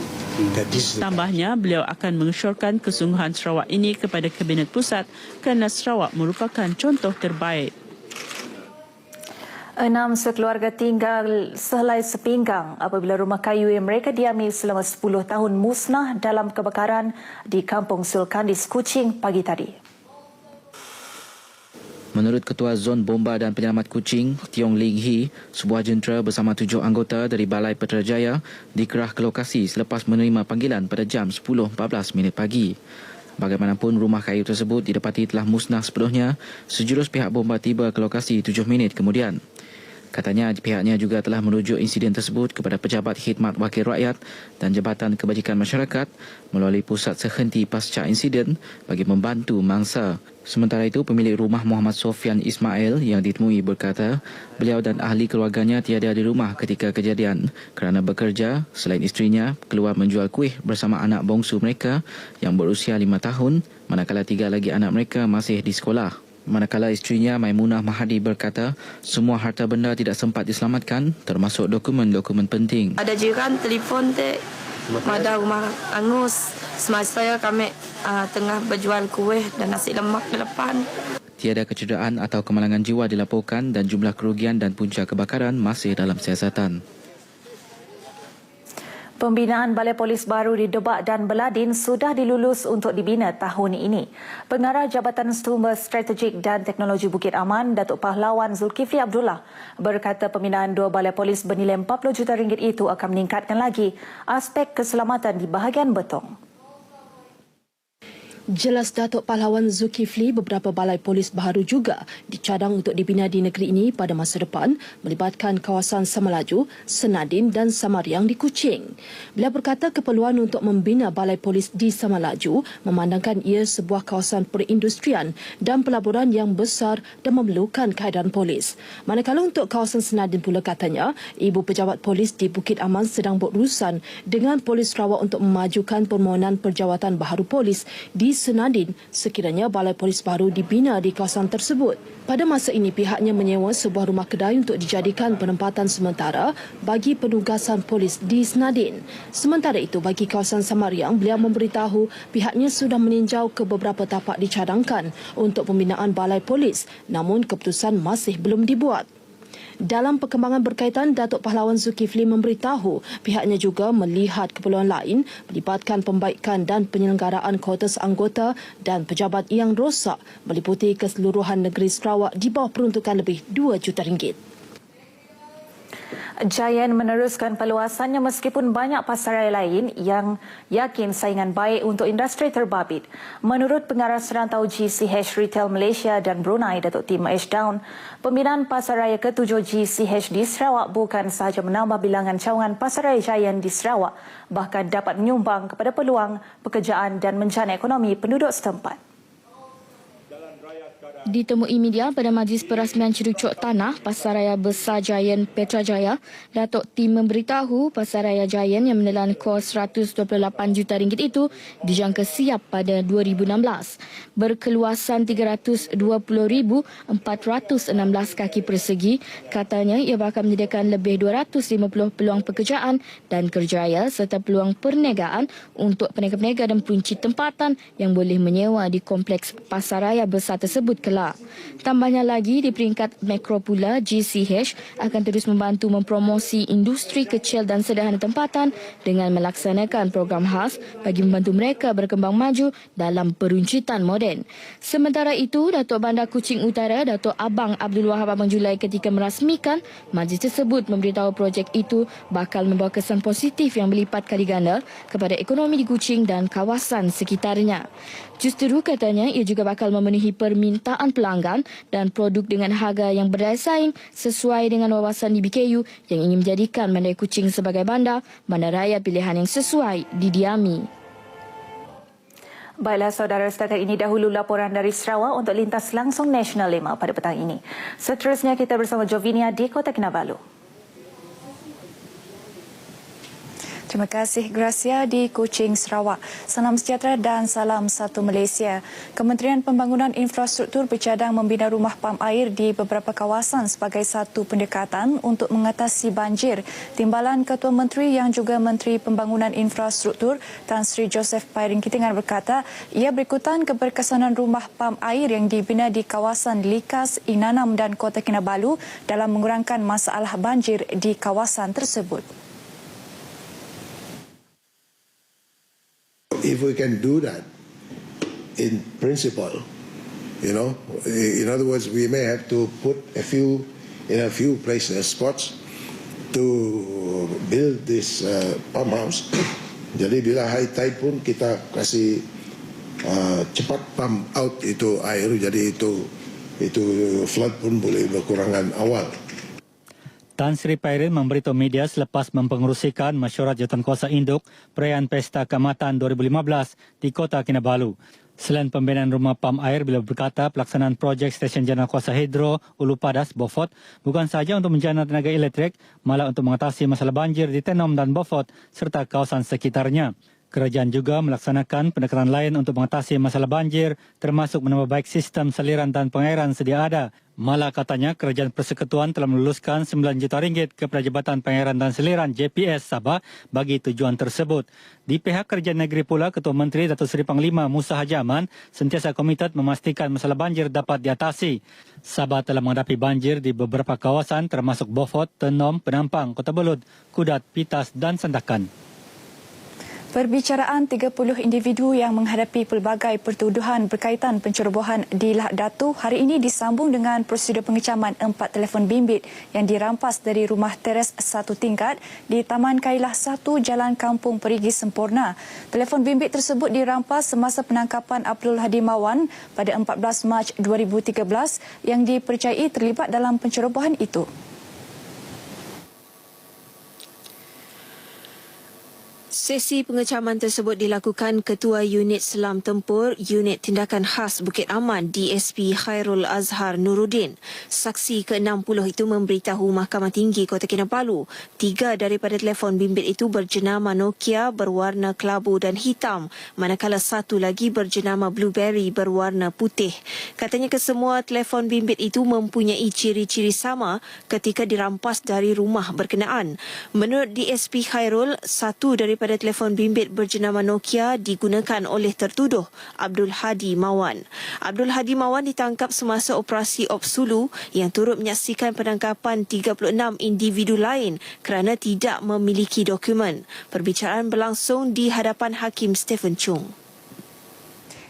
that this is. Tambahnya, beliau akan mengesyorkan kesungguhan Sarawak ini kepada Kabinet Pusat kerana Sarawak merupakan contoh terbaik. 6 sekeluarga tinggal sehelai sepinggang apabila rumah kayu yang mereka diami selama 10 tahun musnah dalam kebakaran di Kampung Sulkandis, Kuching pagi tadi. Menurut Ketua Zon Bomba dan Penyelamat Kuching, Tiong Ling Hee, sebuah jentera bersama 7 anggota dari Balai Putrajaya dikerah ke lokasi selepas menerima panggilan pada jam 10.14 pagi. Bagaimanapun, rumah kayu tersebut didapati telah musnah sepenuhnya sejurus pihak bomba tiba ke lokasi 7 minit kemudian. Katanya pihaknya juga telah merujuk insiden tersebut kepada Pejabat Khidmat Wakil Rakyat dan Jabatan Kebajikan Masyarakat melalui pusat sehenti pasca insiden bagi membantu mangsa. Sementara itu, pemilik rumah Muhammad Sofian Ismail yang ditemui berkata beliau dan ahli keluarganya tiada di rumah ketika kejadian kerana bekerja selain isterinya keluar menjual kuih bersama anak bongsu mereka yang berusia 5 tahun manakala 3 lagi anak mereka masih di sekolah. Manakala isterinya Maimunah Mahadi berkata semua harta benda tidak sempat diselamatkan termasuk dokumen-dokumen penting. Ada jiran telefon ada rumah angus semasa kami tengah berjual kuih dan nasi lemak di depan. Tiada kecederaan atau kemalangan jiwa dilaporkan dan jumlah kerugian dan punca kebakaran masih dalam siasatan. Pembinaan Balai Polis baru di Debak dan Beladin sudah dilulus untuk dibina tahun ini. Pengarah Jabatan Sumber Strategik dan Teknologi Bukit Aman, Datuk Pahlawan Zulkifli Abdullah, berkata pembinaan 2 balai polis bernilai RM40 juta itu akan meningkatkan lagi aspek keselamatan di bahagian Betong. Jelas Datuk Pahlawan Zulkifli, beberapa balai polis baru juga dicadang untuk dibina di negeri ini pada masa depan melibatkan kawasan Samalaju, Senadin dan Samariang di Kuching. Beliau berkata keperluan untuk membina balai polis di Samalaju memandangkan ia sebuah kawasan perindustrian dan pelaburan yang besar dan memerlukan kehadiran polis. Manakala untuk kawasan Senadin pula katanya, ibu pejabat polis di Bukit Aman sedang berurusan dengan Polis Sarawak untuk memajukan permohonan perjawatan baharu polis di Senadin sekiranya balai polis baru dibina di kawasan tersebut. Pada masa ini pihaknya menyewa sebuah rumah kedai untuk dijadikan penempatan sementara bagi penugasan polis di Senadin. Sementara itu bagi kawasan Samariang, beliau memberitahu pihaknya sudah meninjau ke beberapa tapak dicadangkan untuk pembinaan balai polis namun keputusan masih belum dibuat. Dalam perkembangan berkaitan, Datuk Pahlawan Zulkifli memberitahu pihaknya juga melihat keperluan lain melibatkan pembaikan dan penyelenggaraan kuartus anggota dan pejabat yang rosak meliputi keseluruhan negeri Sarawak di bawah peruntukan lebih RM2 juta. Giant meneruskan perluasannya meskipun banyak pasaraya lain yang yakin saingan baik untuk industri terbabit. Menurut Pengarah Serantau GCH Retail Malaysia dan Brunei, Datuk Tim Ashdown, pembinaan pasaraya ke-7 GCH di Sarawak bukan sahaja menambah bilangan cawangan pasaraya Giant di Sarawak, bahkan dapat menyumbang kepada peluang pekerjaan dan menjana ekonomi penduduk setempat. Ditemui media pada majlis perasmian cerucuk tanah Pasaraya Besar Giant Petrajaya, Datuk Tim memberitahu Pasaraya Giant yang menelan kos RM128 juta itu dijangka siap pada 2016. Berkeluasan 320,416 kaki persegi, katanya ia bakal menyediakan lebih 250 peluang pekerjaan dan kerjaya serta peluang perniagaan untuk peniaga-peniaga dan punci tempatan yang boleh menyewa di kompleks Pasaraya Besar tersebut kelak bermasalah. Tambahnya lagi, di peringkat makro pula, GCH akan terus membantu mempromosi industri kecil dan sederhana tempatan dengan melaksanakan program khas bagi membantu mereka berkembang maju dalam peruncitan moden. Sementara itu, Datuk Bandar Kuching Utara, Datuk Abang Abdul Wahab Abang Julai ketika merasmikan, majlis tersebut memberitahu projek itu bakal membawa kesan positif yang berlipat kali ganda kepada ekonomi di Kuching dan kawasan sekitarnya. Justeru katanya ia juga bakal memenuhi permintaan pelanggan dan produk dengan harga yang berdaya saing sesuai dengan wawasan di BKU yang ingin menjadikan Bandar Kuching sebagai bandaraya pilihan yang sesuai didiami. Baiklah saudara, setakat ini dahulu laporan dari Sarawak untuk lintas langsung Nasional 5 pada petang ini. Seterusnya kita bersama Jovinia di Kota Kinabalu. Terima kasih Gracia di Kuching, Sarawak. Salam sejahtera dan salam satu Malaysia. Kementerian Pembangunan Infrastruktur bercadang membina rumah pam air di beberapa kawasan sebagai satu pendekatan untuk mengatasi banjir. Timbalan Ketua Menteri yang juga Menteri Pembangunan Infrastruktur Tan Sri Joseph Pairing Kitingan berkata, ia berikutan keberkesanan rumah pam air yang dibina di kawasan Likas, Inanam dan Kota Kinabalu dalam mengurangkan masalah banjir di kawasan tersebut. If we can do that in principle, in other words, we may have to put in a few places, spots to build this pump house. Jadi bila high tide pun kita kasih cepat pump out itu air, jadi itu flood pun boleh berkurangan awal. Tan Sri Pairing memberitahu media selepas mempengerusikan mesyuarat jawatankuasa induk perayaan Pesta Keamatan 2015 di Kota Kinabalu. Selain pembinaan rumah pam air, beliau berkata pelaksanaan projek stesen jawatankuasa hidro Ulu Padas, Beaufort, bukan sahaja untuk menjana tenaga elektrik, malah untuk mengatasi masalah banjir di Tenom dan Beaufort serta kawasan sekitarnya. Kerajaan juga melaksanakan pendekatan lain untuk mengatasi masalah banjir, termasuk menambah baik sistem saliran dan pengairan sedia ada. Malah katanya Kerajaan Persekutuan telah meluluskan RM9 juta kepada Jabatan Pengairan dan Saliran JPS Sabah bagi tujuan tersebut. Di pihak Kerajaan Negeri pula, Ketua Menteri Datuk Seri Panglima Musa Haji Aman sentiasa komited memastikan masalah banjir dapat diatasi. Sabah telah menghadapi banjir di beberapa kawasan termasuk Beaufort, Tenom, Penampang, Kota Belud, Kudat, Pitas dan Sandakan. Perbicaraan 30 individu yang menghadapi pelbagai pertuduhan berkaitan pencerobohan di Lahad Datu hari ini disambung dengan prosedur pengecaman 4 telefon bimbit yang dirampas dari rumah teres satu tingkat di Taman Kailah 1 Jalan Kampung Perigi Sempurna. Telefon bimbit tersebut dirampas semasa penangkapan Abdul Hadi Mawan pada 14 Mac 2013 yang dipercayai terlibat dalam pencerobohan itu. Sesi pengecaman tersebut dilakukan Ketua Unit Selam Tempur Unit Tindakan Khas Bukit Aman DSP Khairul Azhar Nuruddin. Saksi ke-60 itu memberitahu Mahkamah Tinggi Kota Kinabalu 3 daripada telefon bimbit itu berjenama Nokia berwarna kelabu dan hitam, manakala satu lagi berjenama Blueberry berwarna putih. Katanya kesemua telefon bimbit itu mempunyai ciri-ciri sama ketika dirampas dari rumah berkenaan. Menurut DSP Khairul, satu daripada telefon bimbit berjenama Nokia digunakan oleh tertuduh Abdul Hadi Mawan. Abdul Hadi Mawan ditangkap semasa operasi Opsulu yang turut menyaksikan penangkapan 36 individu lain kerana tidak memiliki dokumen. Perbicaraan berlangsung di hadapan Hakim Stephen Chung.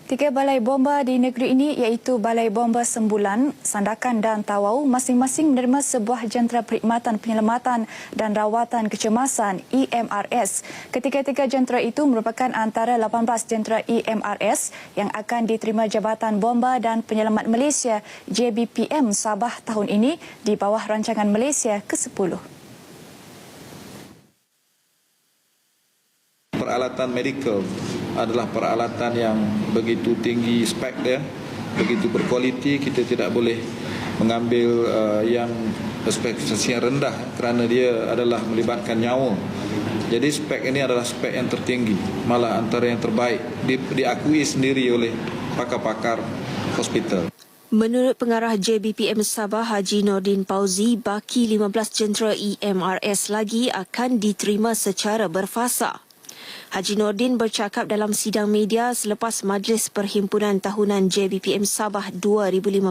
3 balai bomba di negeri ini iaitu Balai Bomba Sembulan, Sandakan dan Tawau masing-masing menerima sebuah jentera perkhidmatan penyelamatan dan rawatan kecemasan EMRS. Ketiga-tiga jentera itu merupakan antara 18 jentera EMRS yang akan diterima Jabatan Bomba dan Penyelamat Malaysia JBPM Sabah tahun ini di bawah rancangan Malaysia ke-10. Peralatan medical adalah peralatan yang begitu tinggi spek dia, begitu berkualiti. Kita tidak boleh mengambil yang spesifikasi yang rendah kerana dia adalah melibatkan nyawa. Jadi spek ini adalah spek yang tertinggi, malah antara yang terbaik, diakui sendiri oleh pakar-pakar hospital. Menurut pengarah JBPM Sabah Haji Nordin Pauzi, baki 15 jentera EMRS lagi akan diterima secara berfasa. Haji Nordin bercakap dalam sidang media selepas Majlis Perhimpunan Tahunan JBPM Sabah 2015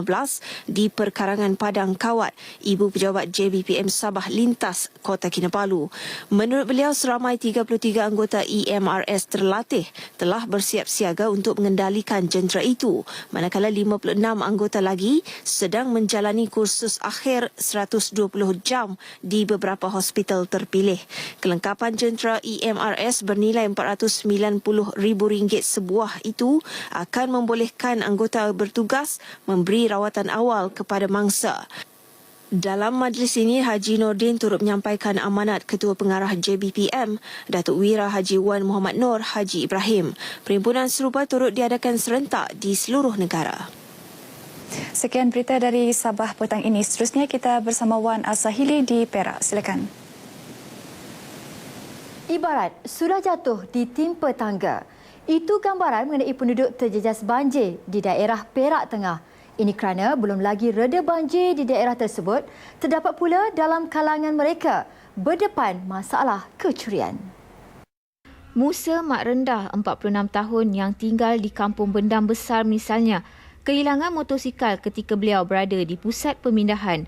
di Perkarangan Padang Kawat, Ibu Pejabat JBPM Sabah lintas Kota Kinabalu. Menurut beliau, seramai 33 anggota EMRS terlatih telah bersiap siaga untuk mengendalikan jentera itu, manakala 56 anggota lagi sedang menjalani kursus akhir 120 jam di beberapa hospital terpilih. Kelengkapan jentera EMRS bernilai RM490,000 sebuah itu akan membolehkan anggota bertugas memberi rawatan awal kepada mangsa. Dalam majlis ini, Haji Nordin turut menyampaikan amanat Ketua Pengarah JBPM, Datuk Wira Haji Wan Muhammad Nur Haji Ibrahim. Perhimpunan serupa turut diadakan serentak di seluruh negara. Sekian berita dari Sabah petang ini. Seterusnya kita bersama Wan Azahili di Perak. Silakan. Ibarat sudah jatuh ditimpa tangga. Itu gambaran mengenai penduduk terjejas banjir di daerah Perak Tengah. Ini kerana belum lagi reda banjir di daerah tersebut. Terdapat pula dalam kalangan mereka berdepan masalah kecurian. Musa Mak Rendah, 46 tahun yang tinggal di Kampung Bendam Besar misalnya, kehilangan motosikal ketika beliau berada di pusat pemindahan.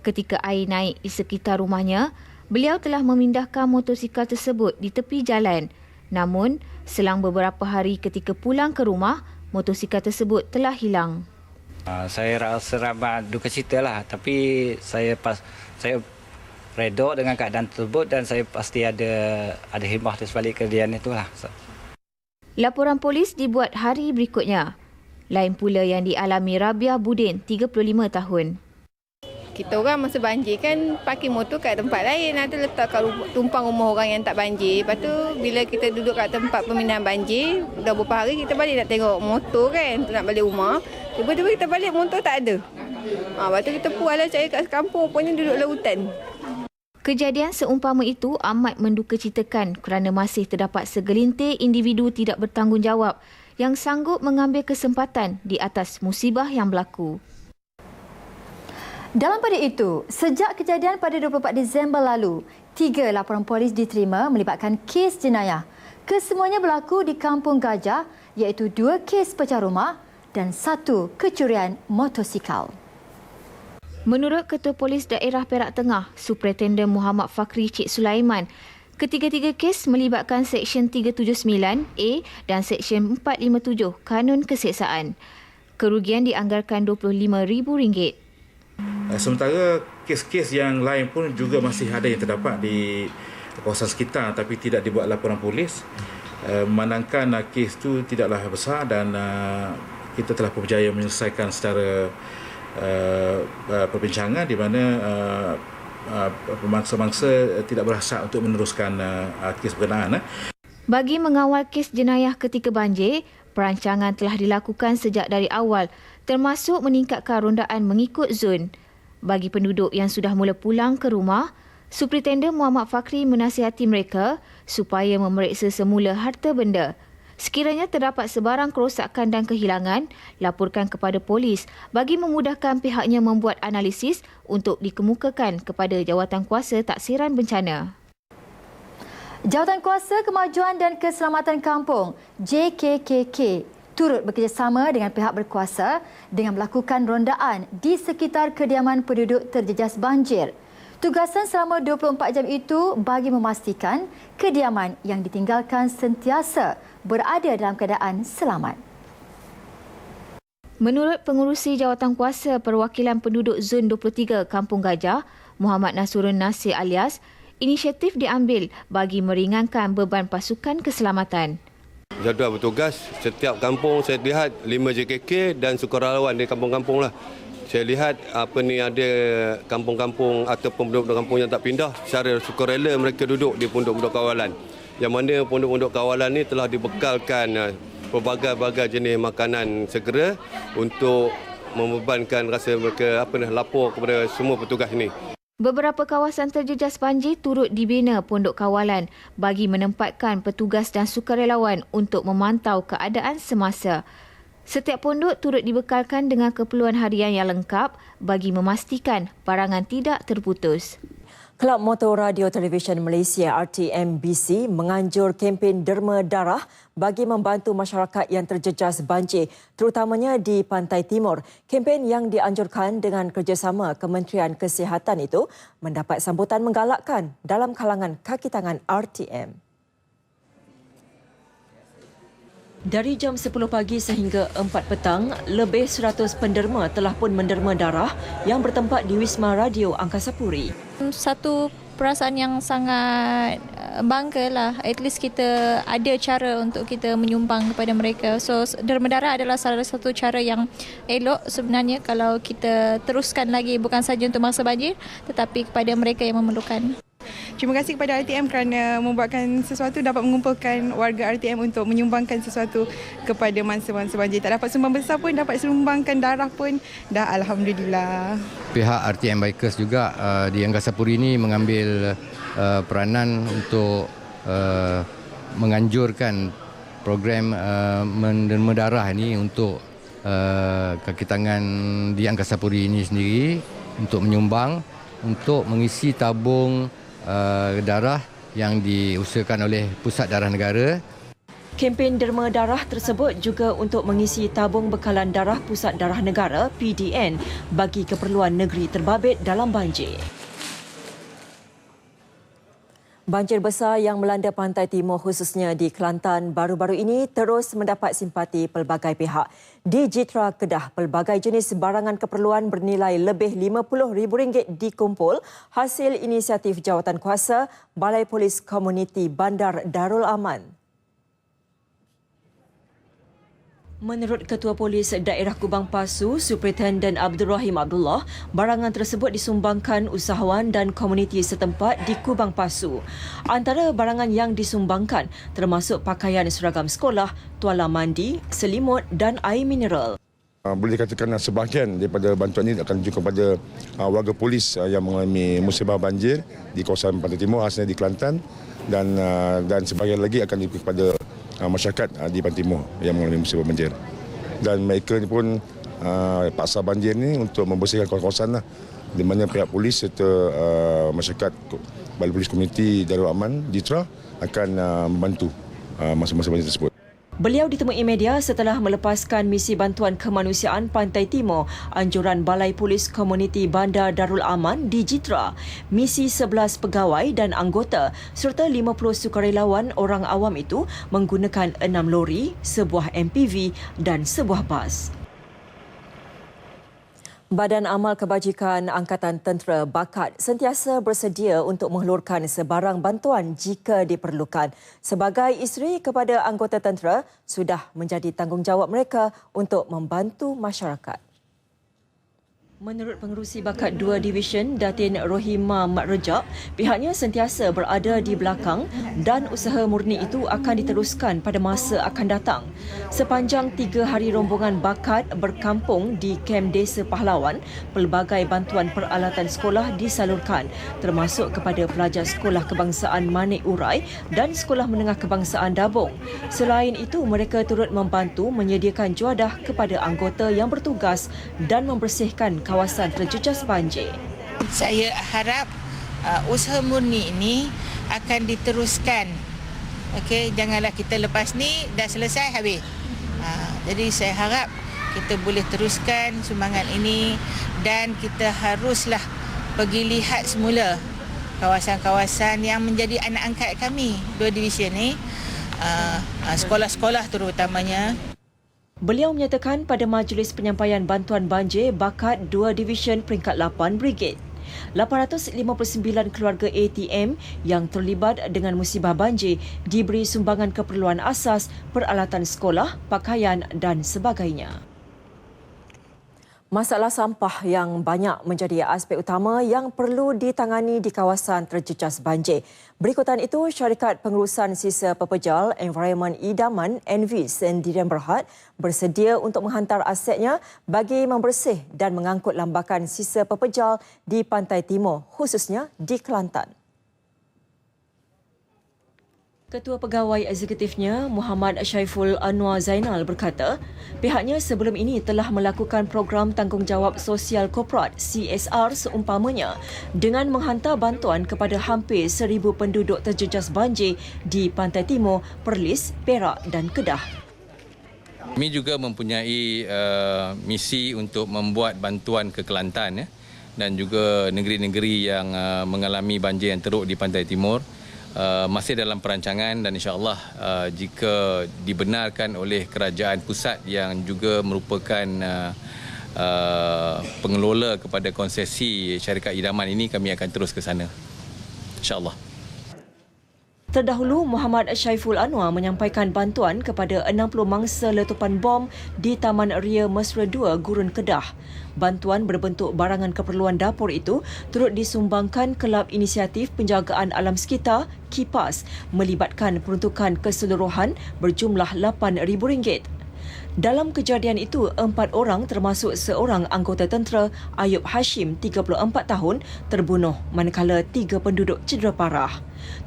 Ketika air naik di sekitar rumahnya, beliau telah memindahkan motosikal tersebut di tepi jalan. Namun, selang beberapa hari ketika pulang ke rumah, motosikal tersebut telah hilang. Saya rasa ramai duka cita lah, tapi saya redha dengan keadaan tersebut dan saya pasti ada hikmah di sebalik kejadian itulah. Laporan polis dibuat hari berikutnya. Lain pula yang dialami Rabiah Budin, 35 tahun. Kita orang masa banjir kan parking motor kat tempat lain, ada letak kat tumpang rumah orang yang tak banjir. Lepas tu bila kita duduk kat tempat pemindahan banjir, dah beberapa hari kita balik nak tengok motor kan, nak balik rumah. Tiba-tiba kita balik motor tak ada. Lepas tu kita puas lah cari kat kampung, rupanya duduk lautan. Kejadian seumpama itu amat mendukacitakan kerana masih terdapat segelintir individu tidak bertanggungjawab yang sanggup mengambil kesempatan di atas musibah yang berlaku. Dalam pada itu, sejak kejadian pada 24 Disember lalu, 3 laporan polis diterima melibatkan kes jenayah. Kesemuanya berlaku di Kampung Gajah, iaitu 2 kes pecah rumah dan 1 kecurian motosikal. Menurut Ketua Polis Daerah Perak Tengah, Superintendent Muhammad Fakri Cik Sulaiman, ketiga-tiga kes melibatkan Seksyen 379A dan Seksyen 457 Kanun Keseksaan. Kerugian dianggarkan RM25,000. Sementara kes-kes yang lain pun juga masih ada yang terdapat di kawasan sekitar tapi tidak dibuat laporan polis. Memandangkan kes itu tidaklah besar dan kita telah berjaya menyelesaikan secara perbincangan di mana pemangsa-mangsa tidak berhasrat untuk meneruskan kes berkenaan. Bagi mengawal kes jenayah ketika banjir, perancangan telah dilakukan sejak dari awal, termasuk meningkatkan rondaan mengikut zon. Bagi penduduk yang sudah mula pulang ke rumah, Superintendent Muhammad Fakri menasihati mereka supaya memeriksa semula harta benda. Sekiranya terdapat sebarang kerosakan dan kehilangan, laporkan kepada polis bagi memudahkan pihaknya membuat analisis untuk dikemukakan kepada Jawatankuasa Taksiran Bencana. Jawatankuasa Kemajuan dan Keselamatan Kampung JKKK turut bekerjasama dengan pihak berkuasa dengan melakukan rondaan di sekitar kediaman penduduk terjejas banjir. Tugasan selama 24 jam itu bagi memastikan kediaman yang ditinggalkan sentiasa berada dalam keadaan selamat. Menurut Pengurusi Jawatankuasa Perwakilan Penduduk Zon 23 Kampung Gajah, Muhammad Nasrun Nasir alias, inisiatif diambil bagi meringankan beban pasukan keselamatan. Jadual bertugas, setiap kampung saya lihat 5 JKK dan sukarelawan di kampung-kampung lah. Saya lihat ada kampung-kampung ataupun penduduk kampung yang tak pindah, secara sukarela mereka duduk di pondok-pondok kawalan. Yang mana pondok-pondok kawalan ni telah dibekalkan pelbagai-bagai jenis makanan segera untuk membebankan rasa mereka lapor kepada semua petugas ini. Beberapa kawasan terjejas banjir turut dibina pondok kawalan bagi menempatkan petugas dan sukarelawan untuk memantau keadaan semasa. Setiap pondok turut dibekalkan dengan keperluan harian yang lengkap bagi memastikan barangan tidak terputus. Kelab Motor Radio Televisyen Malaysia RTMBC menganjur kempen derma darah bagi membantu masyarakat yang terjejas banjir, terutamanya di Pantai Timur. Kempen yang dianjurkan dengan kerjasama Kementerian Kesihatan itu mendapat sambutan menggalakkan dalam kalangan kaki tangan RTM. Dari jam 10 pagi sehingga 4 petang, lebih 100 penderma telah pun menderma darah yang bertempat di Wisma Radio Angkasa Puri. Satu perasaan yang sangat bangga lah. At least kita ada cara untuk kita menyumbang kepada mereka. So, derma darah adalah salah satu cara yang elok sebenarnya kalau kita teruskan lagi, bukan saja untuk mangsa banjir tetapi kepada mereka yang memerlukan. Terima kasih kepada RTM kerana membuatkan sesuatu, dapat mengumpulkan warga RTM untuk menyumbangkan sesuatu kepada mangsa-mangsa banjir. Tak dapat sumbang besar pun, dapat sumbangkan darah pun, dah Alhamdulillah. Pihak RTM Bikers juga di Angkasa Puri ini mengambil peranan untuk menganjurkan program menderma darah ini untuk kaki tangan di Angkasa Puri ini sendiri untuk menyumbang, untuk mengisi tabung darah yang diusahakan oleh Pusat Darah Negara. Kempen derma darah tersebut juga untuk mengisi tabung bekalan darah Pusat Darah Negara PDN bagi keperluan negeri terbabit dalam banjir. Banjir besar yang melanda Pantai Timur khususnya di Kelantan baru-baru ini terus mendapat simpati pelbagai pihak. Di Jitra Kedah, pelbagai jenis barangan keperluan bernilai lebih RM50,000 dikumpul hasil inisiatif Jawatankuasa Balai Polis Komuniti Bandar Darul Aman. Menurut Ketua Polis Daerah Kubang Pasu, Superintendent Abdul Rahim Abdullah, barangan tersebut disumbangkan usahawan dan komuniti setempat di Kubang Pasu. Antara barangan yang disumbangkan termasuk pakaian seragam sekolah, tuala mandi, selimut dan air mineral. Boleh dikatakan sebahagian daripada bantuan ini akan juga kepada warga polis yang mengalami musibah banjir di kawasan Pantai Timur, asalnya di Kelantan, dan sebahagian lagi akan diberi kepada masyarakat di Pantai Timur yang mengalami musibah banjir. Dan mereka ni pun paksa banjir ni untuk membersihkan kawasan-kawasan di mana pihak polis serta masyarakat Balai Polis Komuniti Darul Aman Jitra akan membantu masa-masa banjir tersebut. Beliau ditemui media setelah melepaskan misi bantuan kemanusiaan Pantai Timur, anjuran Balai Polis Komuniti Bandar Darul Aman di Jitra. Misi 11 pegawai dan anggota serta 50 sukarelawan orang awam itu menggunakan 6 lori, sebuah MPV dan sebuah bas. Badan Amal Kebajikan Angkatan Tentera BAKAT sentiasa bersedia untuk menghulurkan sebarang bantuan jika diperlukan. Sebagai isteri kepada anggota tentera, sudah menjadi tanggungjawab mereka untuk membantu masyarakat. Menurut Pengerusi Bakat 2 Division, Datin Rohima Mat Rejak, pihaknya sentiasa berada di belakang dan usaha murni itu akan diteruskan pada masa akan datang. Sepanjang 3 hari rombongan Bakat berkampung di Kem Desa Pahlawan, pelbagai bantuan peralatan sekolah disalurkan, termasuk kepada pelajar Sekolah Kebangsaan Manik Urai dan Sekolah Menengah Kebangsaan Dabong. Selain itu, mereka turut membantu menyediakan juadah kepada anggota yang bertugas dan membersihkan kawasan terjejas banjir. Saya harap usaha murni ini akan diteruskan. Okey, janganlah kita lepas ni dah selesai habis. Jadi saya harap kita boleh teruskan sumbangan ini dan kita haruslah pergi lihat semula kawasan-kawasan yang menjadi anak angkat kami 2 division ni, sekolah-sekolah terutamanya. Beliau menyatakan pada majlis penyampaian bantuan banjir Bakat 2 Division peringkat 8 Brigade. 859 keluarga ATM yang terlibat dengan musibah banjir diberi sumbangan keperluan asas, peralatan sekolah, pakaian dan sebagainya. Masalah sampah yang banyak menjadi aspek utama yang perlu ditangani di kawasan terjejas banjir. Berikutan itu, Syarikat Pengurusan Sisa Pepejal Environment Idaman (ENVIS) Sdn Bhd bersedia untuk menghantar asetnya bagi membersih dan mengangkut lambakan sisa pepejal di Pantai Timur, khususnya di Kelantan. Ketua Pegawai Eksekutifnya Muhammad Syaiful Anwar Zainal berkata, pihaknya sebelum ini telah melakukan program tanggungjawab sosial korporat CSR seumpamanya dengan menghantar bantuan kepada hampir 1,000 penduduk terjejas banjir di Pantai Timur, Perlis, Perak dan Kedah. Kami juga mempunyai misi untuk membuat bantuan ke Kelantan dan juga negeri-negeri yang mengalami banjir yang teruk di Pantai Timur. Masih dalam perancangan dan insya-Allah jika dibenarkan oleh kerajaan pusat yang juga merupakan pengelola kepada konsesi syarikat idaman ini, kami akan terus ke sana. Insya-Allah. Terdahulu, Muhammad Syaiful Anwar menyampaikan bantuan kepada 60 mangsa letupan bom di Taman Ria Mesra 2, Gurun Kedah. Bantuan berbentuk barangan keperluan dapur itu turut disumbangkan Kelab Inisiatif Penjagaan Alam Sekitar, KIPAS, melibatkan peruntukan keseluruhan berjumlah RM8,000. Dalam kejadian itu, 4 orang termasuk seorang anggota tentera, Ayub Hashim, 34 tahun, terbunuh manakala 3 penduduk cedera parah.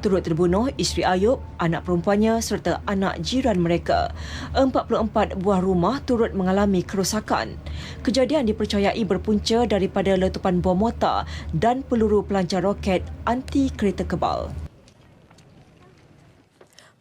Turut terbunuh isteri Ayub, anak perempuannya serta anak jiran mereka. 44 buah rumah turut mengalami kerosakan. Kejadian dipercayai berpunca daripada letupan bom mortar dan peluru pelancar roket anti kereta kebal.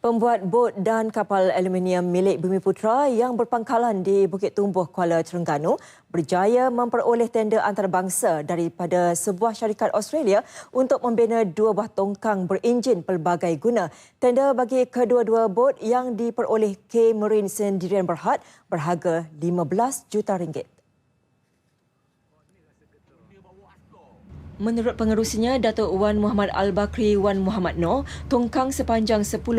Pembuat bot dan kapal aluminium milik Bumiputra yang berpangkalan di Bukit Tumbuh, Kuala Terengganu berjaya memperoleh tender antarabangsa daripada sebuah syarikat Australia untuk membina 2 buah tongkang berenjin pelbagai guna. Tender bagi kedua-dua bot yang diperoleh K Marine Sendirian Berhad berharga RM15 juta. Menurut pengerusinya, Datuk Wan Muhammad Al-Bakri Wan Muhammad Noor, tongkang sepanjang 10.8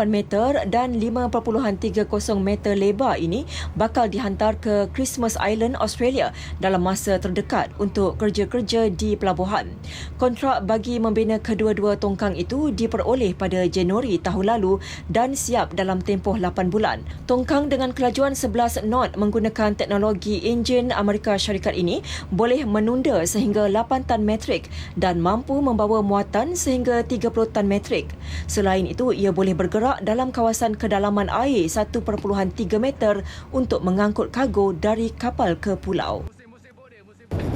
meter dan 5.30 meter lebar ini bakal dihantar ke Christmas Island, Australia dalam masa terdekat untuk kerja-kerja di pelabuhan. Kontrak bagi membina kedua-dua tongkang itu diperoleh pada Januari tahun lalu dan siap dalam tempoh 8 bulan. Tongkang dengan kelajuan 11 knot menggunakan teknologi enjin Amerika Syarikat ini boleh menunda sehingga 8 tan metrik dan mampu membawa muatan sehingga 30 tan metrik. Selain itu, ia boleh bergerak dalam kawasan kedalaman air 1.3 meter untuk mengangkut kargo dari kapal ke pulau.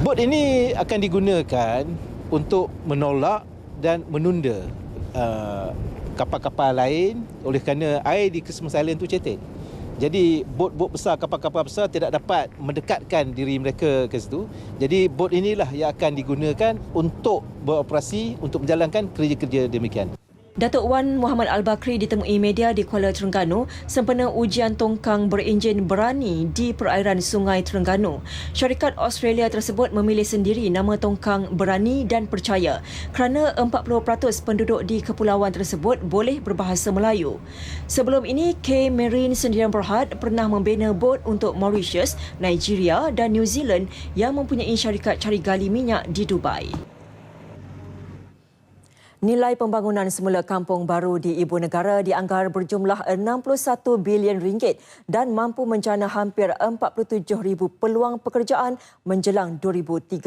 Bot ini akan digunakan untuk menolak dan menunda kapal-kapal lain oleh kerana air di Christmas Island itu cetek. Jadi bot-bot besar, kapal-kapal besar tidak dapat mendekatkan diri mereka ke situ. Jadi bot inilah yang akan digunakan untuk beroperasi untuk menjalankan kerja-kerja demikian. Datuk Wan Muhammad Al-Bakri ditemui media di Kuala Terengganu sempena ujian tongkang berenjin berani di perairan Sungai Terengganu. Syarikat Australia tersebut memilih sendiri nama tongkang Berani dan Percaya kerana 40% penduduk di kepulauan tersebut boleh berbahasa Melayu. Sebelum ini, K Marine Sendirian Berhad pernah membina bot untuk Mauritius, Nigeria dan New Zealand yang mempunyai syarikat cari gali minyak di Dubai. Nilai pembangunan semula kampung baru di Ibu Negara dianggar berjumlah RM61 bilion dan mampu menjana hampir 47,000 peluang pekerjaan menjelang 2035.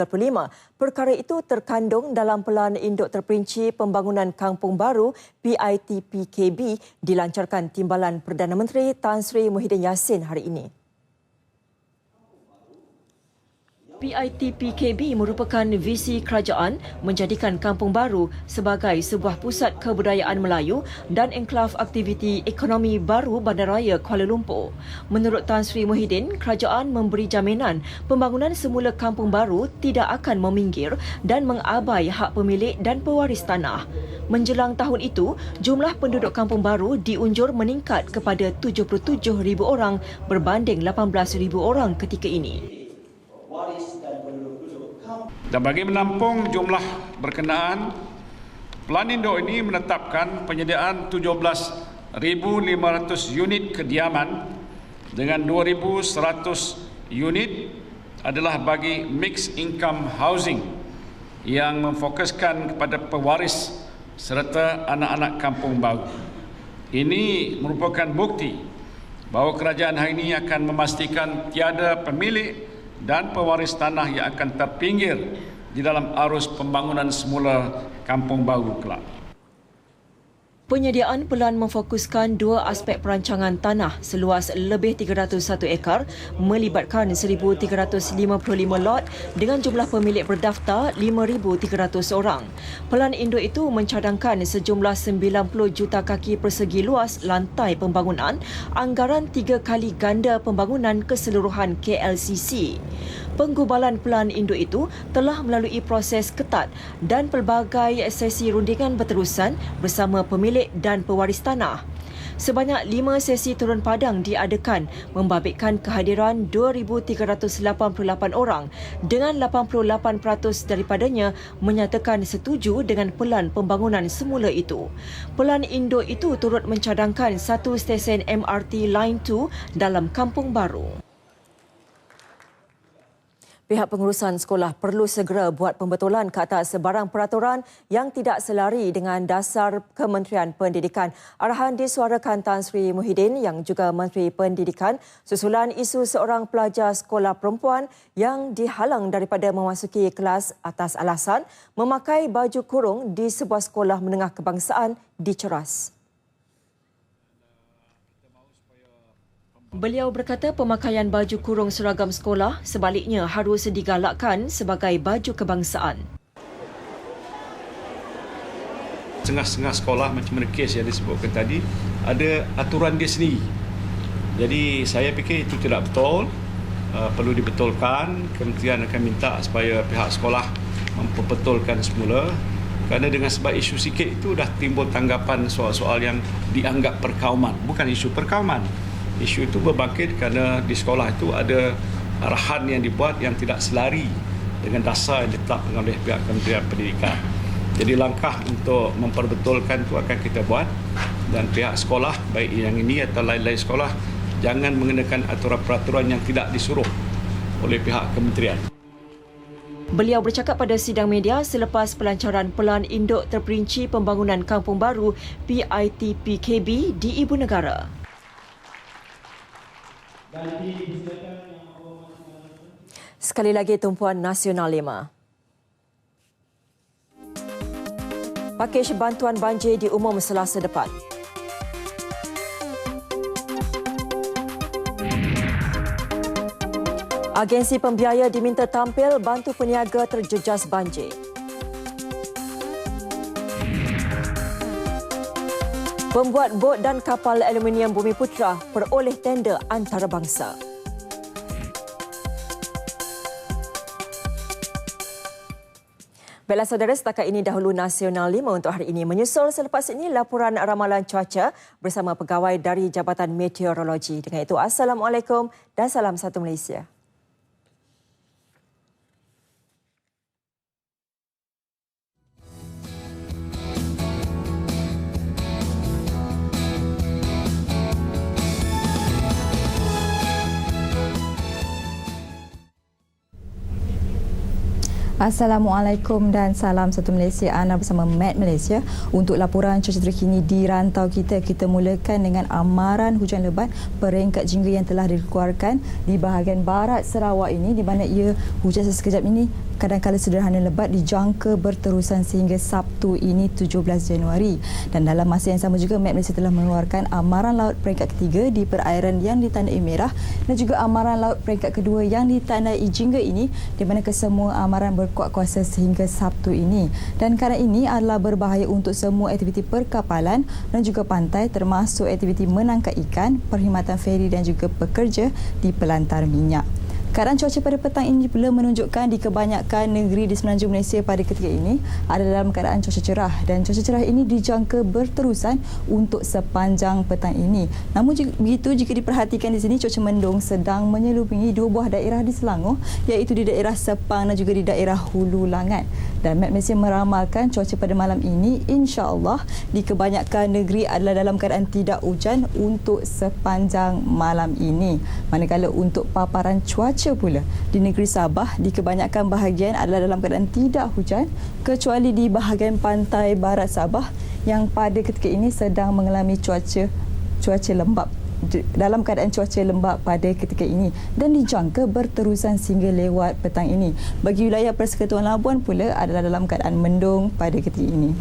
Perkara itu terkandung dalam Pelan Induk Terperinci Pembangunan Kampung Baru PITPKB dilancarkan Timbalan Perdana Menteri Tan Sri Muhyiddin Yassin hari ini. PITPKB merupakan visi kerajaan menjadikan Kampung Baru sebagai sebuah pusat kebudayaan Melayu dan enklav aktiviti ekonomi baru Bandaraya Kuala Lumpur. Menurut Tan Sri Muhyiddin, kerajaan memberi jaminan pembangunan semula Kampung Baru tidak akan meminggir dan mengabai hak pemilik dan pewaris tanah. Menjelang tahun itu, jumlah penduduk Kampung Baru diunjur meningkat kepada 77,000 orang berbanding 18,000 orang ketika ini. Dan bagi menampung jumlah berkenaan, Pelan Induk ini menetapkan penyediaan 17,500 unit kediaman dengan 2,100 unit adalah bagi mixed income housing yang memfokuskan kepada pewaris serta anak-anak kampung baru. Ini merupakan bukti bahawa kerajaan hari ini akan memastikan tiada pemilik dan pewaris tanah yang akan terpinggir di dalam arus pembangunan semula kampung baru kelak. Penyediaan pelan memfokuskan dua aspek perancangan tanah seluas lebih 301 ekar melibatkan 1,355 lot dengan jumlah pemilik berdaftar 5,300 orang. Pelan induk itu mencadangkan sejumlah 90 juta kaki persegi luas lantai pembangunan, anggaran 3 kali ganda pembangunan keseluruhan KLCC. Penggubalan pelan induk itu telah melalui proses ketat dan pelbagai sesi rundingan berterusan bersama pemilik dan pewaris tanah. Sebanyak 5 sesi turun padang diadakan membabitkan kehadiran 2,388 orang dengan 88% daripadanya menyatakan setuju dengan pelan pembangunan semula itu. Pelan induk itu turut mencadangkan satu stesen MRT Line 2 dalam Kampung Baru. Pihak pengurusan sekolah perlu segera buat pembetulan ke atas sebarang peraturan yang tidak selari dengan dasar Kementerian Pendidikan. Arahan disuarakan Tan Sri Muhyiddin yang juga Menteri Pendidikan susulan isu seorang pelajar sekolah perempuan yang dihalang daripada memasuki kelas atas alasan memakai baju kurung di sebuah sekolah menengah kebangsaan di Ceras. Beliau berkata pemakaian baju kurung seragam sekolah sebaliknya harus digalakkan sebagai baju kebangsaan. Setengah-setengah sekolah macam mana kes yang disebutkan tadi, ada aturan dia sendiri. Jadi saya fikir itu tidak betul, perlu dibetulkan. Kementerian akan minta supaya pihak sekolah memperbetulkan semula. Kerana dengan sebab isu sikit itu dah timbul tanggapan soal-soal yang dianggap perkauman. Bukan isu perkauman. Isu itu berbangkit kerana di sekolah itu ada arahan yang dibuat yang tidak selari dengan dasar yang ditetapkan oleh pihak Kementerian Pendidikan. Jadi langkah untuk memperbetulkan itu akan kita buat dan pihak sekolah, baik yang ini atau lain-lain sekolah, jangan mengenakan aturan-peraturan yang tidak disuruh oleh pihak kementerian. Beliau bercakap pada sidang media selepas pelancaran pelan induk terperinci pembangunan Kampung Baru PITPKB di Ibu Negara. Sekali lagi tumpuan Nasional 5. Pakej bantuan banjir diumum Selasa depan. Agensi pembiaya diminta tampil bantu peniaga terjejas banjir. Pembuat bot dan kapal aluminium Bumiputra peroleh tender antarabangsa. Baiklah saudara, setakat ini dahulu Nasional 5 untuk hari ini. Menyusul selepas ini laporan ramalan cuaca bersama pegawai dari Jabatan Meteorologi. Dengan itu, Assalamualaikum dan salam satu Malaysia. Assalamualaikum dan salam satu Malaysia. Ana bersama Met Malaysia untuk laporan cuaca terkini di rantau kita. Kita mulakan dengan amaran hujan lebat peringkat jingga yang telah dikeluarkan di bahagian barat Sarawak ini, di mana ia hujan sekejap ini kadang-kadang sederhana lebat dijangka berterusan sehingga Sabtu ini 17 Januari. Dan dalam masa yang sama juga Met Malaysia telah mengeluarkan amaran laut peringkat ketiga di perairan yang ditandai merah dan juga amaran laut peringkat kedua yang ditandai jingga ini, di mana kesemua amaran berkuat kuasa sehingga Sabtu ini. Dan kerana ini adalah berbahaya untuk semua aktiviti perkapalan dan juga pantai, termasuk aktiviti menangkap ikan, perkhidmatan feri dan juga pekerja di pelantar minyak. Keadaan cuaca pada petang ini pula menunjukkan di kebanyakan negeri di semenanjung Malaysia pada ketika ini ada dalam keadaan cuaca cerah, dan cuaca cerah ini dijangka berterusan untuk sepanjang petang ini. Namun begitu, jika diperhatikan di sini cuaca mendung sedang menyelubungi dua buah daerah di Selangor, iaitu di daerah Sepang dan juga di daerah Hulu Langat. Dan Met Malaysia meramalkan cuaca pada malam ini insya-Allah di kebanyakan negeri adalah dalam keadaan tidak hujan untuk sepanjang malam ini. Manakala untuk paparan cuaca pula di negeri Sabah, di kebanyakan bahagian adalah dalam keadaan tidak hujan kecuali di bahagian pantai barat Sabah yang pada ketika ini sedang mengalami cuaca lembap, dalam keadaan cuaca lembap pada ketika ini dan dijangka berterusan sehingga lewat petang ini. Bagi wilayah Persekutuan Labuan pula adalah dalam keadaan mendung pada ketika ini.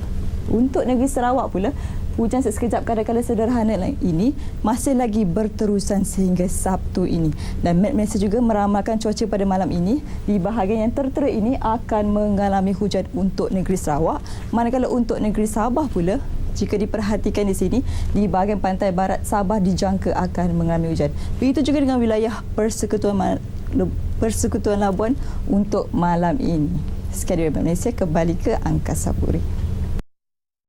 Untuk negeri Sarawak pula, hujan sekejap kadang-kadang sederhana ini masih lagi berterusan sehingga Sabtu ini. Dan Met Malaysia juga meramalkan cuaca pada malam ini di bahagian yang tertera ini akan mengalami hujan untuk negeri Sarawak, manakala untuk negeri Sabah pula jika diperhatikan di sini, di bahagian pantai barat Sabah dijangka akan mengalami hujan. Begitu juga dengan wilayah Persekutuan Labuan untuk malam ini. Sekian dari Malaysia, kembali ke Angkasa Puri.